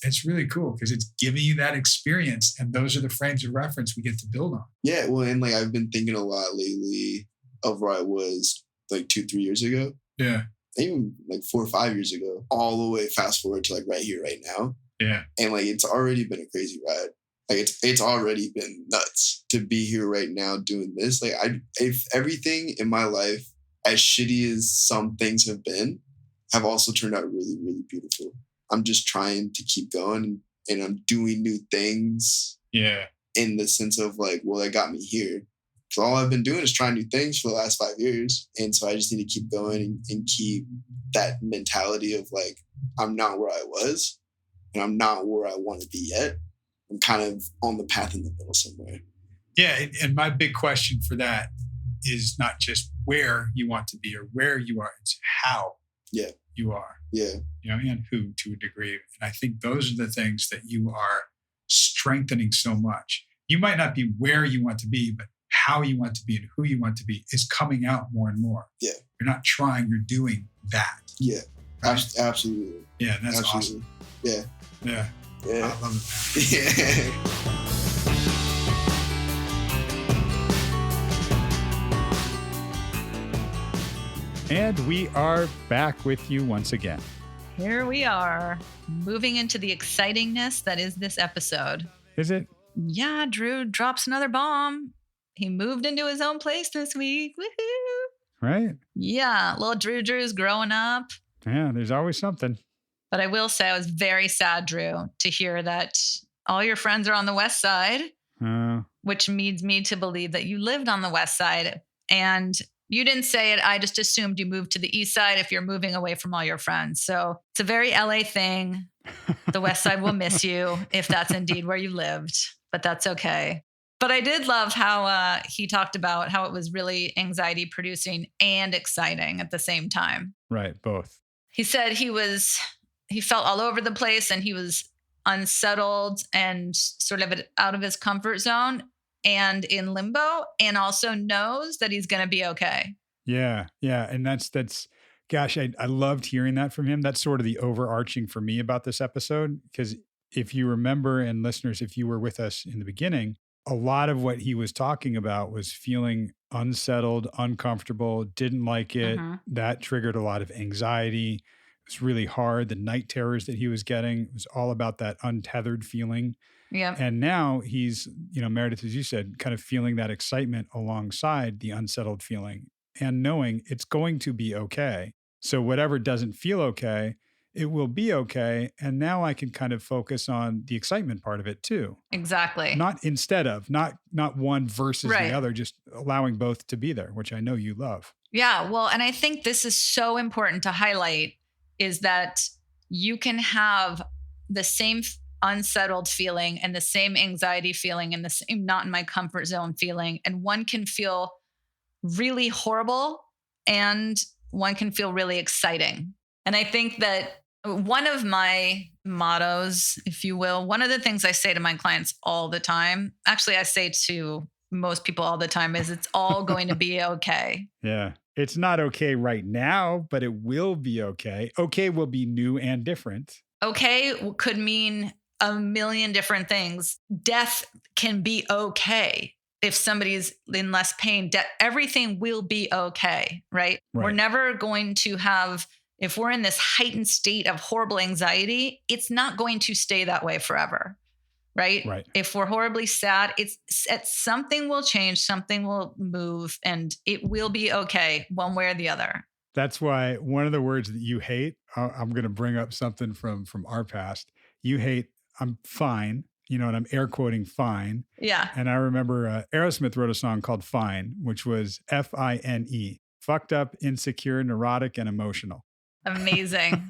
It's really cool because it's giving you that experience. And those are the frames of reference we get to build on. Yeah. Well, and like I've been thinking a lot lately of where I was like 2-3 years ago. Yeah. Even like 4 or 5 years ago, all the way fast forward to like right here, right now. Yeah. And like, it's already been a crazy ride. Like it's already been nuts to be here right now doing this. Like if everything in my life, as shitty as some things have been, have also turned out really, really beautiful. I'm just trying to keep going and I'm doing new things. Yeah. In the sense of like, well, that got me here. So all I've been doing is trying new things for the last 5 years. And so I just need to keep going and keep that mentality of like, I'm not where I was and I'm not where I want to be yet. I'm kind of on the path in the middle somewhere. Yeah. And my big question for that is not just where you want to be or where you are, it's how you are. Yeah. And who to a degree. And I think those are the things that you are strengthening so much. You might not be where you want to be, but how you want to be and who you want to be is coming out more and more. Yeah. You're not trying, you're doing that. Yeah. Right? Absolutely. Yeah, that's absolutely. Awesome. Yeah. Yeah. Yeah. I love it, man. Yeah. And we are back with you once again. Here we are, moving into the excitingness that is this episode. Is it? Yeah, Drew drops another bomb. He moved into his own place this week. Woohoo! Right? Yeah, little Drew's growing up. Yeah, there's always something. But I will say I was very sad, Drew, to hear that all your friends are on the West Side, which leads me to believe that you lived on the West Side. And you didn't say it. I just assumed you moved to the East Side if you're moving away from all your friends. So it's a very LA thing. The West Side will miss you if that's indeed where you lived, but that's okay. But I did love how he talked about how it was really anxiety producing and exciting at the same time. Right, both. He said he felt all over the place and he was unsettled and sort of out of his comfort zone and in limbo, and also knows that he's going to be okay. Yeah. Yeah. And gosh, I loved hearing that from him. That's sort of the overarching for me about this episode. Because if you remember, and listeners, if you were with us in the beginning, a lot of what he was talking about was feeling unsettled, uncomfortable, didn't like it. Hmm. That triggered a lot of anxiety. It was really hard. The night terrors that he was getting was all about that untethered feeling. Yep. And now he's, Meredith, as you said, kind of feeling that excitement alongside the unsettled feeling and knowing it's going to be okay. So whatever doesn't feel okay, it will be okay. And now I can kind of focus on the excitement part of it too. Exactly. Not instead of, not one versus Right. the other, just allowing both to be there, which I know you love. Yeah. Well, and I think this is so important to highlight is that you can have the same unsettled feeling and the same anxiety feeling and the same not in my comfort zone feeling. And one can feel really horrible and one can feel really exciting. And I think that one of my mottos, if you will, one of the things I say to my clients all the time, actually, I say to most people all the time, is it's all going to be okay. Yeah. It's not okay right now, but it will be okay. Okay will be new and different. Okay could mean a million different things. Death can be okay. If somebody's in less pain, everything will be okay, right? We're never going to have, if we're in this heightened state of horrible anxiety, it's not going to stay that way forever, right? Right. If we're horribly sad, something will change, something will move, and it will be okay one way or the other. That's why one of the words that you hate, I'm going to bring up something from our past. You hate, I'm fine, and I'm air quoting fine. Yeah. And I remember Aerosmith wrote a song called F.I.N.E, which was F-I-N-E, fucked up, insecure, neurotic, and emotional. Amazing.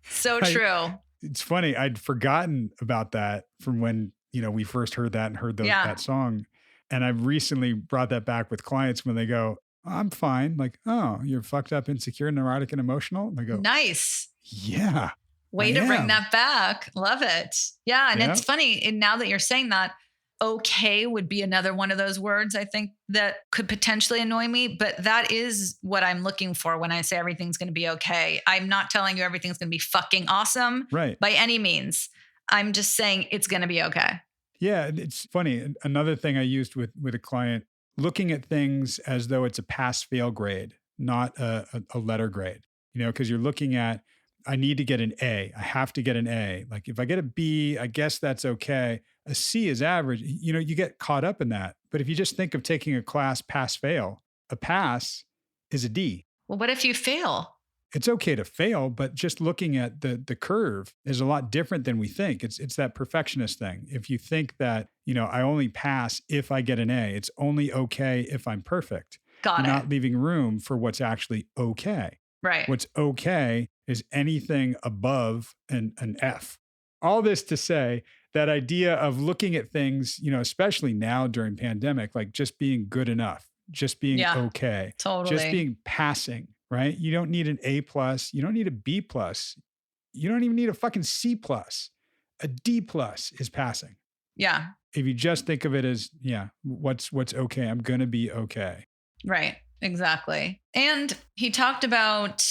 So true. It's funny. I'd forgotten about that from when, we first heard that and heard that song. And I've recently brought that back with clients when they go, I'm fine. Like, oh, you're fucked up, insecure, neurotic, and emotional. And I go, nice. Yeah. Way to bring that back. Love it. Yeah. And it's funny. And now that you're saying that, okay would be another one of those words I think that could potentially annoy me. But that is what I'm looking for when I say everything's going to be okay. I'm not telling you everything's going to be fucking awesome by any means. I'm just saying it's going to be okay. Yeah. It's funny. Another thing I used with a client, looking at things as though it's a pass-fail grade, not a letter grade, because you're looking at, I need to get an A. I have to get an A. Like if I get a B, I guess that's okay. A C is average. You get caught up in that. But if you just think of taking a class pass-fail, a pass is a D. Well, what if you fail? It's okay to fail, but just looking at the curve is a lot different than we think. It's that perfectionist thing. If you think that, I only pass if I get an A, it's only okay if I'm perfect. Got it. You're not leaving room for what's actually okay. Right. What's okay is anything above an F. All this to say that idea of looking at things, especially now during pandemic, like just being good enough, just being okay, totally. just being passing, right? You don't need an A+, you don't need a B+, you don't even need a fucking C+. A D+ is passing. Yeah. If you just think of it as, what's okay, I'm going to be okay. Right. Exactly. And he talked about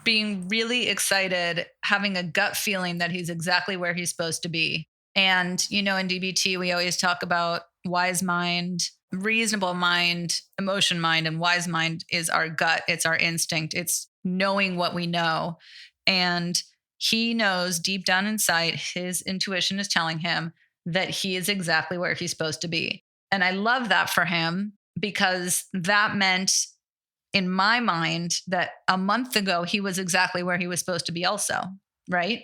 being really excited, having a gut feeling that he's exactly where he's supposed to be. And, in DBT, we always talk about wise mind, reasonable mind, emotion mind, and wise mind is our gut. It's our instinct. It's knowing what we know. And he knows deep down inside, his intuition is telling him that he is exactly where he's supposed to be. And I love that for him, because that meant in my mind that a month ago, he was exactly where he was supposed to be also, right?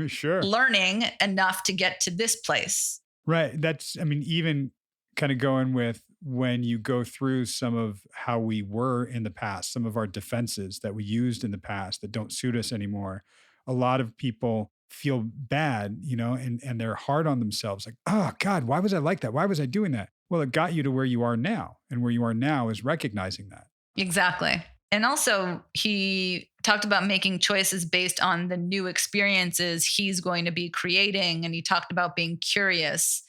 Sure. Learning enough to get to this place. Right. Even kind of going with when you go through some of how we were in the past, some of our defenses that we used in the past that don't suit us anymore. A lot of people feel bad, and they're hard on themselves. Like, oh God, why was I like that? Why was I doing that? Well, it got you to where you are now. And where you are now is recognizing that. Exactly. And also he talked about making choices based on the new experiences he's going to be creating. And he talked about being curious.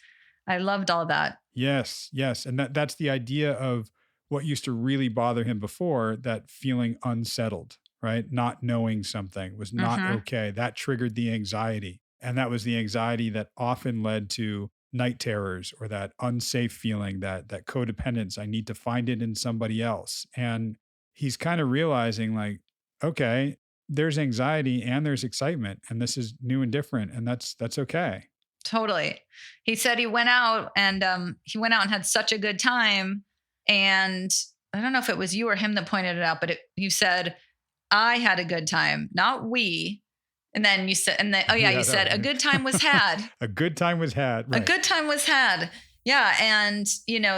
I loved all that. Yes. And that's the idea of what used to really bother him before, that feeling unsettled, right? Not knowing something was not okay. That triggered the anxiety. And that was the anxiety that often led to night terrors or that unsafe feeling, that codependence. I need to find it in somebody else. And he's kind of realizing like, okay, there's anxiety and there's excitement, and this is new and different, and that's okay. Totally. He said he went out and had such a good time. And I don't know if it was you or him that pointed it out, but you said, I had a good time, not we. And then you said, you said a good time was had. A good time was had. Right. A good time was had. Yeah. And,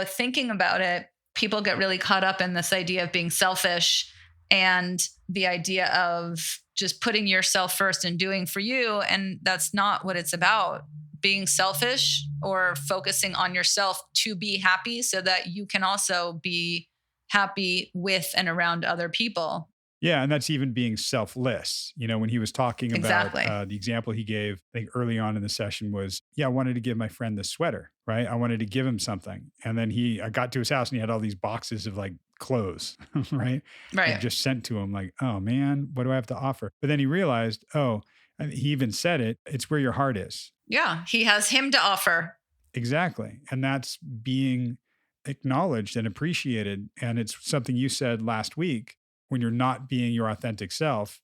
thinking about it, people get really caught up in this idea of being selfish and the idea of just putting yourself first and doing for you. And that's not what it's about. Being selfish or focusing on yourself to be happy so that you can also be happy with and around other people. Yeah. And that's even being selfless. When he was talking about the example he gave, I think early on in the session was, I wanted to give my friend this sweater, right? I wanted to give him something. And then I got to his house and he had all these boxes of like clothes, right? Right. Just sent to him like, oh man, what do I have to offer? But then he realized, and he even said it's where your heart is. Yeah. He has him to offer. Exactly. And that's being acknowledged and appreciated. And it's something you said last week. When you're not being your authentic self,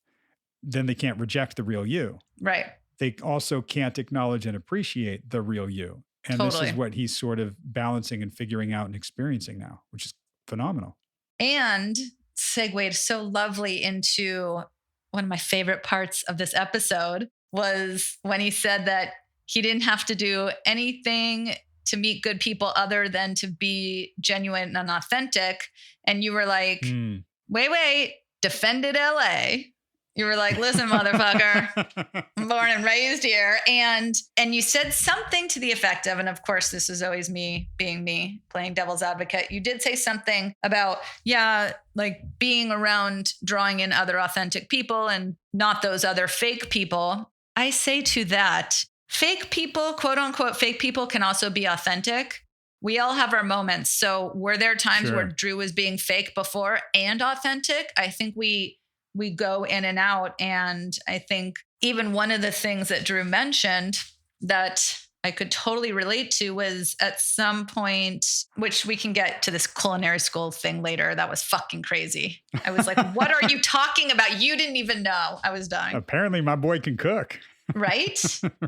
then they can't reject the real you. Right. They also can't acknowledge and appreciate the real you. And Totally. This is what he's sort of balancing and figuring out and experiencing now, which is phenomenal. And segued so lovely into one of my favorite parts of this episode was when he said that he didn't have to do anything to meet good people other than to be genuine and authentic. And you were like, wait, defended LA. You were like, listen, motherfucker, I'm born and raised here. And you said something to the effect of, and of course, this is always me being me, playing devil's advocate. You did say something about, like being around, drawing in other authentic people and not those other fake people. I say to that, fake people, quote unquote, fake people can also be authentic. We all have our moments. So were there times where Drew was being fake before and authentic? I think we go in and out. And I think even one of the things that Drew mentioned that I could totally relate to was at some point, which we can get to this culinary school thing later. That was fucking crazy. I was like, what are you talking about? You didn't even know. I was dying. Apparently my boy can cook. Right?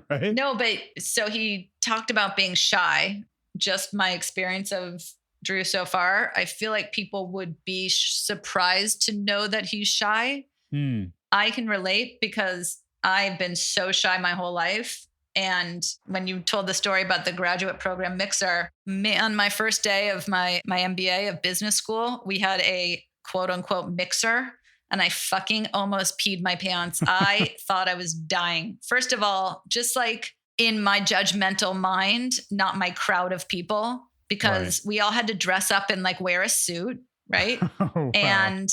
Right? No, but so he talked about being shy. Just my experience of Drew so far, I feel like people would be surprised to know that he's shy. I can relate because I've been so shy my whole life. And when you told the story about the graduate program mixer, on my first day of my MBA of business school, we had a quote unquote mixer. And I fucking almost peed my pants. I thought I was dying. First of all, just like in my judgmental mind, not my crowd of people, because we all had to dress up and like wear a suit, right? Oh, wow. And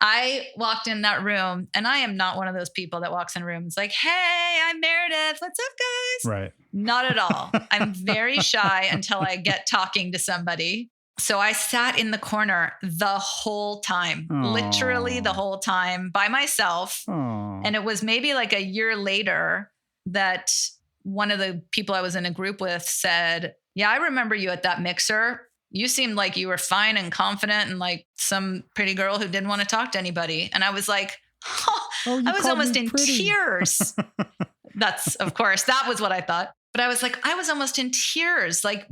I walked in that room, and I am not one of those people that walks in rooms like, hey, I'm Meredith. What's up, guys? Right. Not at all. I'm very shy until I get talking to somebody. So I sat in the corner the whole time, literally the whole time by myself. And it was maybe like a year later that one of the people I was in a group with said, yeah, I remember you at that mixer. You seemed like you were fine and confident and like some pretty girl who didn't want to talk to anybody. And I was like, I was almost in tears. That's, of course, that was what I thought. But I was like, I was almost in tears. Like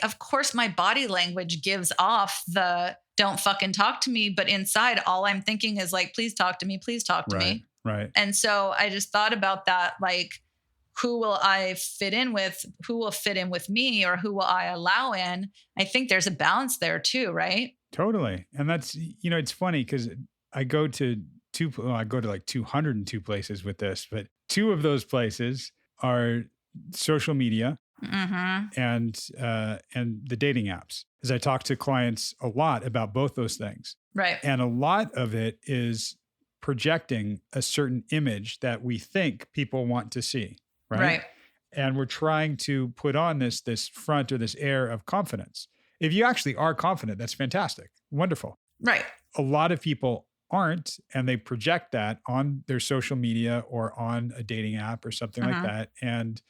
of course, my body language gives off the don't fucking talk to me. But inside, all I'm thinking is like, please talk to me. Please talk to me. Right. And so I just thought about that. Like, who will I fit in with? Who will fit in with me, or who will I allow in? I think there's a balance there too, right? Totally. And that's, it's funny because I go to like 202 places with this, but two of those places are social media and the dating apps. As I talk to clients a lot about both those things. Right. And a lot of it is projecting a certain image that we think people want to see. Right. And we're trying to put on this front or this air of confidence. if you actually are confident, that's fantastic. Wonderful. Right. A lot of people aren't, and they project that on their social media or on a dating app or something like that. And,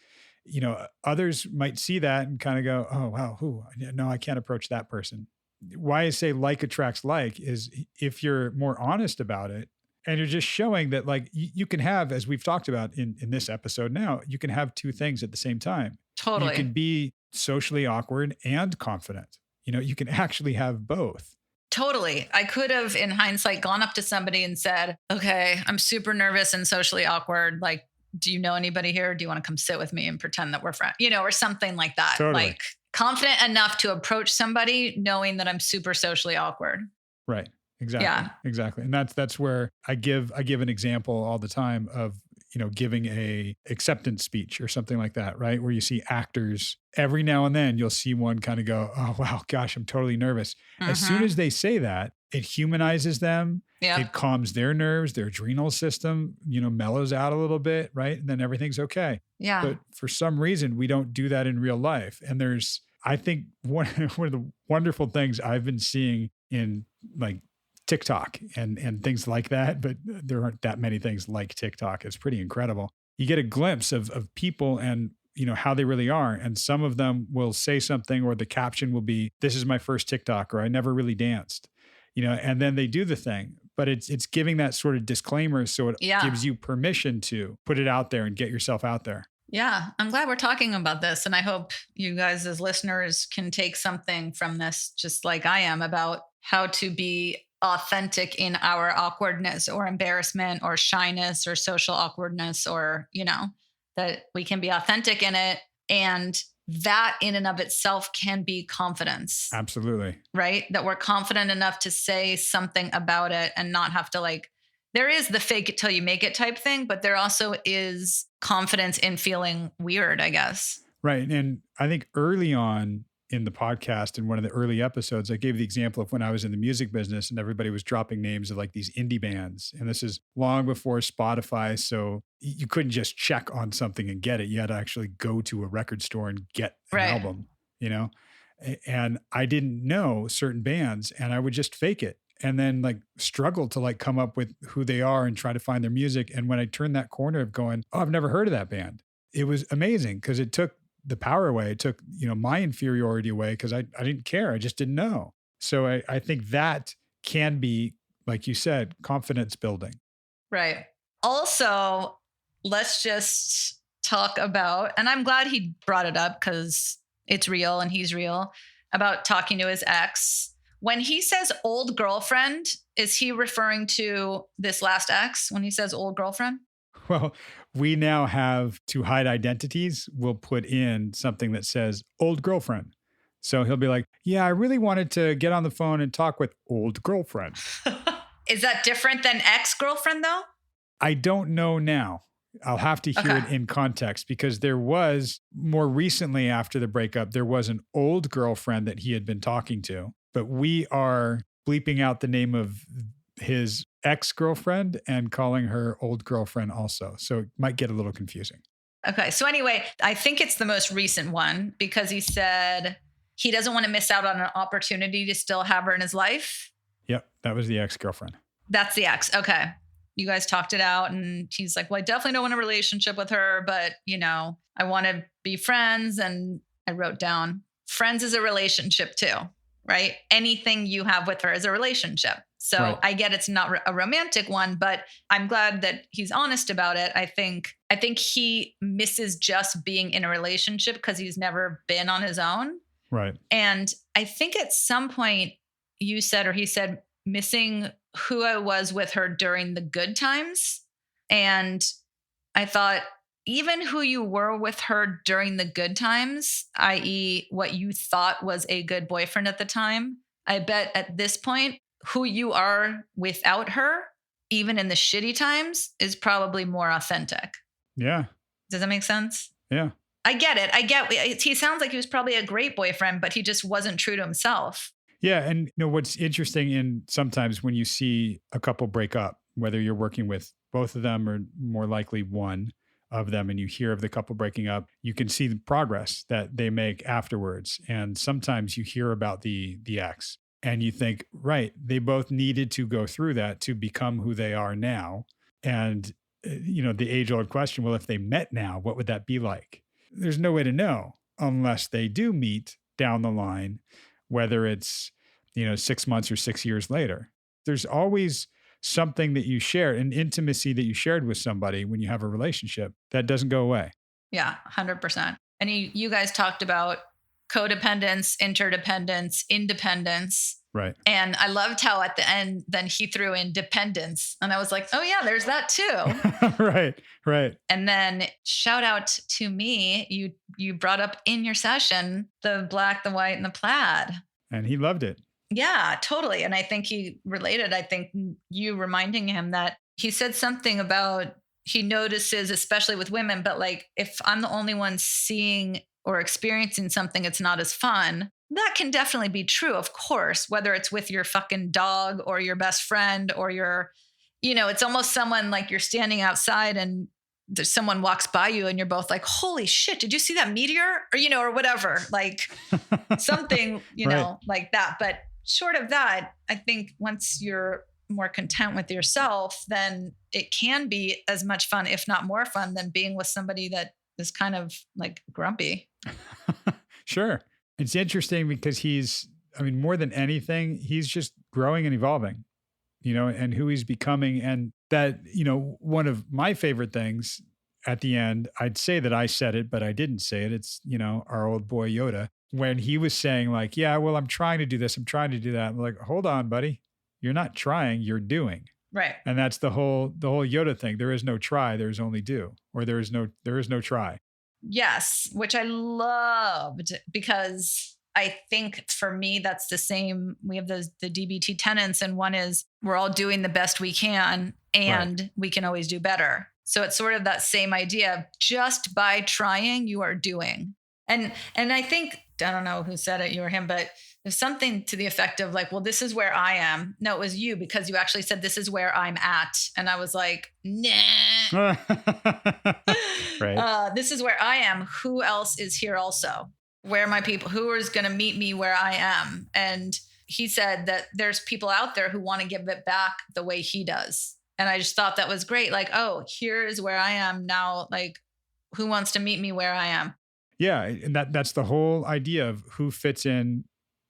others might see that and kind of go, oh, wow, no, I can't approach that person. Why I say like attracts like is if you're more honest about it and you're just showing that like you can have, as we've talked about in this episode now, you can have two things at the same time. Totally. You can be socially awkward and confident. You can actually have both. Totally. I could have, in hindsight, gone up to somebody and said, okay, I'm super nervous and socially awkward. Like, do you know anybody here? Do you want to come sit with me and pretend that we're friends? Or something like that. Totally. Like confident enough to approach somebody knowing that I'm super socially awkward. Right. Exactly. Yeah. Exactly. And that's where I give an example all the time of, giving a acceptance speech or something like that, right? Where you see actors every now and then, you'll see one kind of go, oh, wow, gosh, I'm totally nervous. As soon as they say that, it humanizes them. Yeah. It calms their nerves, their adrenal system, mellows out a little bit, right? And then everything's okay. Yeah. But for some reason, we don't do that in real life. And I think one of the wonderful things I've been seeing in like TikTok and things like that, but there aren't that many things like TikTok. It's pretty incredible. You get a glimpse of people and how they really are. And some of them will say something, or the caption will be, "This is my first TikTok," or "I never really danced," and then they do the thing. But it's giving that sort of disclaimer, so it gives you permission to put it out there and get yourself out there. Yeah, I'm glad we're talking about this. And I hope you guys as listeners can take something from this, just like I am, about how to be authentic in our awkwardness or embarrassment or shyness or social awkwardness, or, that we can be authentic in it. And that in and of itself can be confidence. Absolutely. Right? That we're confident enough to say something about it and not have to there is the fake it till you make it type thing, but there also is confidence in feeling weird, I guess. Right. And I think early on in the podcast, in one of the early episodes, I gave the example of when I was in the music business and everybody was dropping names of like these indie bands. And this is long before Spotify. So you couldn't just check on something and get it. You had to actually go to a record store and get an album, and I didn't know certain bands and I would just fake it. And then struggle to come up with who they are and try to find their music. And when I turned that corner of going, oh, I've never heard of that band, it was amazing because it took the power away. It took, my inferiority away because I didn't care. I just didn't know. So I think that can be, like you said, confidence building. Right. Also, let's just talk about, and I'm glad he brought it up because it's real and he's real, about talking to his ex. When he says old girlfriend, is he referring to this last ex when he says old girlfriend? Well, we now have, to hide identities, we'll put in something that says old girlfriend. So he'll be like, yeah, I really wanted to get on the phone and talk with old girlfriend. Is that different than ex-girlfriend though? I don't know now. I'll have to hear it in context because there was more recently after the breakup, there was an old girlfriend that he had been talking to, but we are bleeping out the name of his ex-girlfriend and calling her old girlfriend also. So it might get a little confusing. Okay. So anyway, I think it's the most recent one because he said he doesn't want to miss out on an opportunity to still have her in his life. Yep. That was the ex-girlfriend. That's the ex. Okay. You guys talked it out and he's like, well, I definitely don't want a relationship with her, but I want to be friends. And I wrote down friends is a relationship too, right? Anything you have with her is a relationship. So right. I get it's not a romantic one, but I'm glad that he's honest about it. I think he misses just being in a relationship because he's never been on his own. Right. And I think at some point you said, or he said, missing who I was with her during the good times. And I thought, even who you were with her during the good times, i.e. what you thought was a good boyfriend at the time, I bet at this point, who you are without her, even in the shitty times, is probably more authentic. Yeah. Does that make sense? Yeah. I get it. He sounds like he was probably a great boyfriend, but he just wasn't true to himself. Yeah. And what's interesting in sometimes when you see a couple break up, whether you're working with both of them or more likely one, of them and you hear of the couple breaking up, you can see the progress that they make afterwards. And sometimes you hear about the ex and you think, right, they both needed to go through that to become who they are now. And, the age old question, well, if they met now, what would that be like? There's no way to know unless they do meet down the line, whether it's, 6 months or 6 years later. There's always something that you share, an intimacy that you shared with somebody when you have a relationship that doesn't go away. Yeah, 100%. And you guys talked about codependence, interdependence, independence. Right. And I loved how at the end, then he threw in dependence. And I was like, oh yeah, there's that too. Right. And then shout out to me. You brought up in your session, the black, the white, and the plaid. And he loved it. Yeah, totally. And I think he related. I think you reminding him that he said something about he notices, especially with women, but like if I'm the only one seeing or experiencing something, it's not as fun. That can definitely be true, of course, whether it's with your fucking dog or your best friend or it's almost someone like you're standing outside and there's someone walks by you and you're both like, holy shit, did you see that meteor? Or, or whatever, like something, Right. like that. But short of that, I think once you're more content with yourself, then it can be as much fun, if not more fun, than being with somebody that is kind of like grumpy. Sure. It's interesting because more than anything, he's just growing and evolving, and who he's becoming. And that, one of my favorite things at the end, I'd say that I said it, but I didn't say it. It's, our old boy Yoda, when he was saying like, yeah, well, I'm trying to do this. I'm trying to do that. I'm like, hold on, buddy. You're not trying, you're doing. Right. And that's the whole Yoda thing. There is no try, there is only do, or there is no try. Yes, which I loved because I think for me, that's the same. We have the DBT tenets, and one is we're all doing the best we can and we can always do better. So it's sort of that same idea of just by trying, you are doing. And I think, I don't know who said it, you or him, but there's something to the effect of like, well, this is where I am. No, it was you, because you actually said, this is where I'm at. And I was like, nah. Right. This is where I am. Who else is here also? Where are my people? Who is going to meet me where I am? And he said that there's people out there who want to give it back the way he does. And I just thought that was great. Like, oh, here is where I am now. Like, who wants to meet me where I am? Yeah. And that's the whole idea of who fits in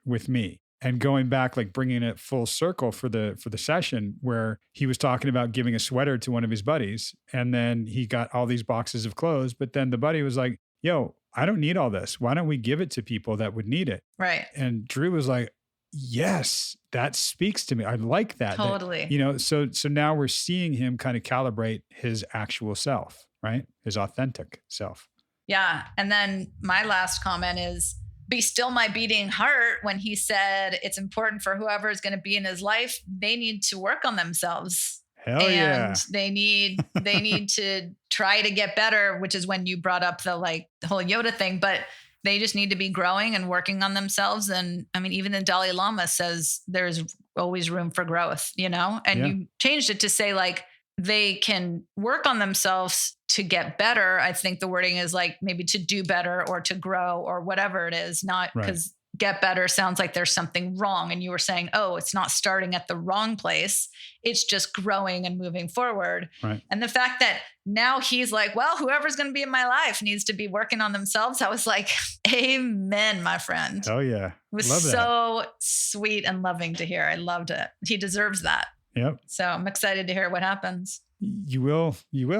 with me. And going back, like bringing it full circle for the session where he was talking about giving a sweater to one of his buddies. And then he got all these boxes of clothes. But then the buddy was like, yo, I don't need all this. Why don't we give it to people that would need it? Right. And Drew was like, yes, that speaks to me. I like that. Totally. That, so now we're seeing him kind of calibrate his actual self, right? His authentic self. Yeah. And then my last comment is, be still my beating heart, when he said it's important for whoever is going to be in his life, they need to work on themselves. Hell yeah. They need to try to get better, which is when you brought up the whole Yoda thing, but they just need to be growing and working on themselves. And I mean, even the Dalai Lama says there's always room for growth, and you changed it to say like, they can work on themselves to get better. I think the wording is like maybe to do better or to grow or whatever it is, not because get better sounds like there's something wrong. And you were saying, oh, it's not starting at the wrong place. It's just growing and moving forward. Right. And the fact that now he's like, well, whoever's going to be in my life needs to be working on themselves. I was like, amen, my friend. Oh yeah. It was Love that. so sweet and loving to hear. I loved it. He deserves that. Yep. So I'm excited to hear what happens. You will. You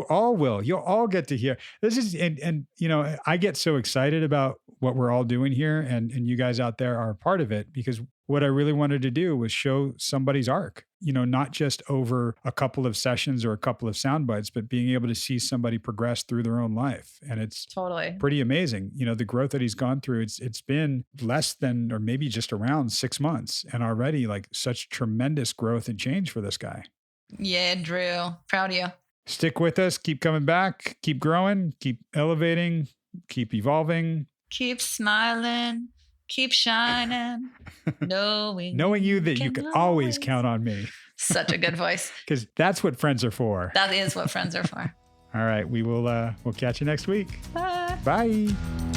all will. You'll all get to hear. This is, and I get so excited about what we're all doing here, and you guys out there are a part of it, because what I really wanted to do was show somebody's arc, not just over a couple of sessions or a couple of sound bites, but being able to see somebody progress through their own life. And it's totally pretty amazing. The growth that he's gone through, it's been less than, or maybe just around 6 months, and already like such tremendous growth and change for this guy. Yeah, Drew, proud of you. Stick with us, keep coming back, keep growing, keep elevating, keep evolving. Keep smiling, keep shining, knowing you that you can always count on me. Such a good voice. Because that's what friends are for. That is what friends are for. All right. We'll catch you next week. Bye. Bye.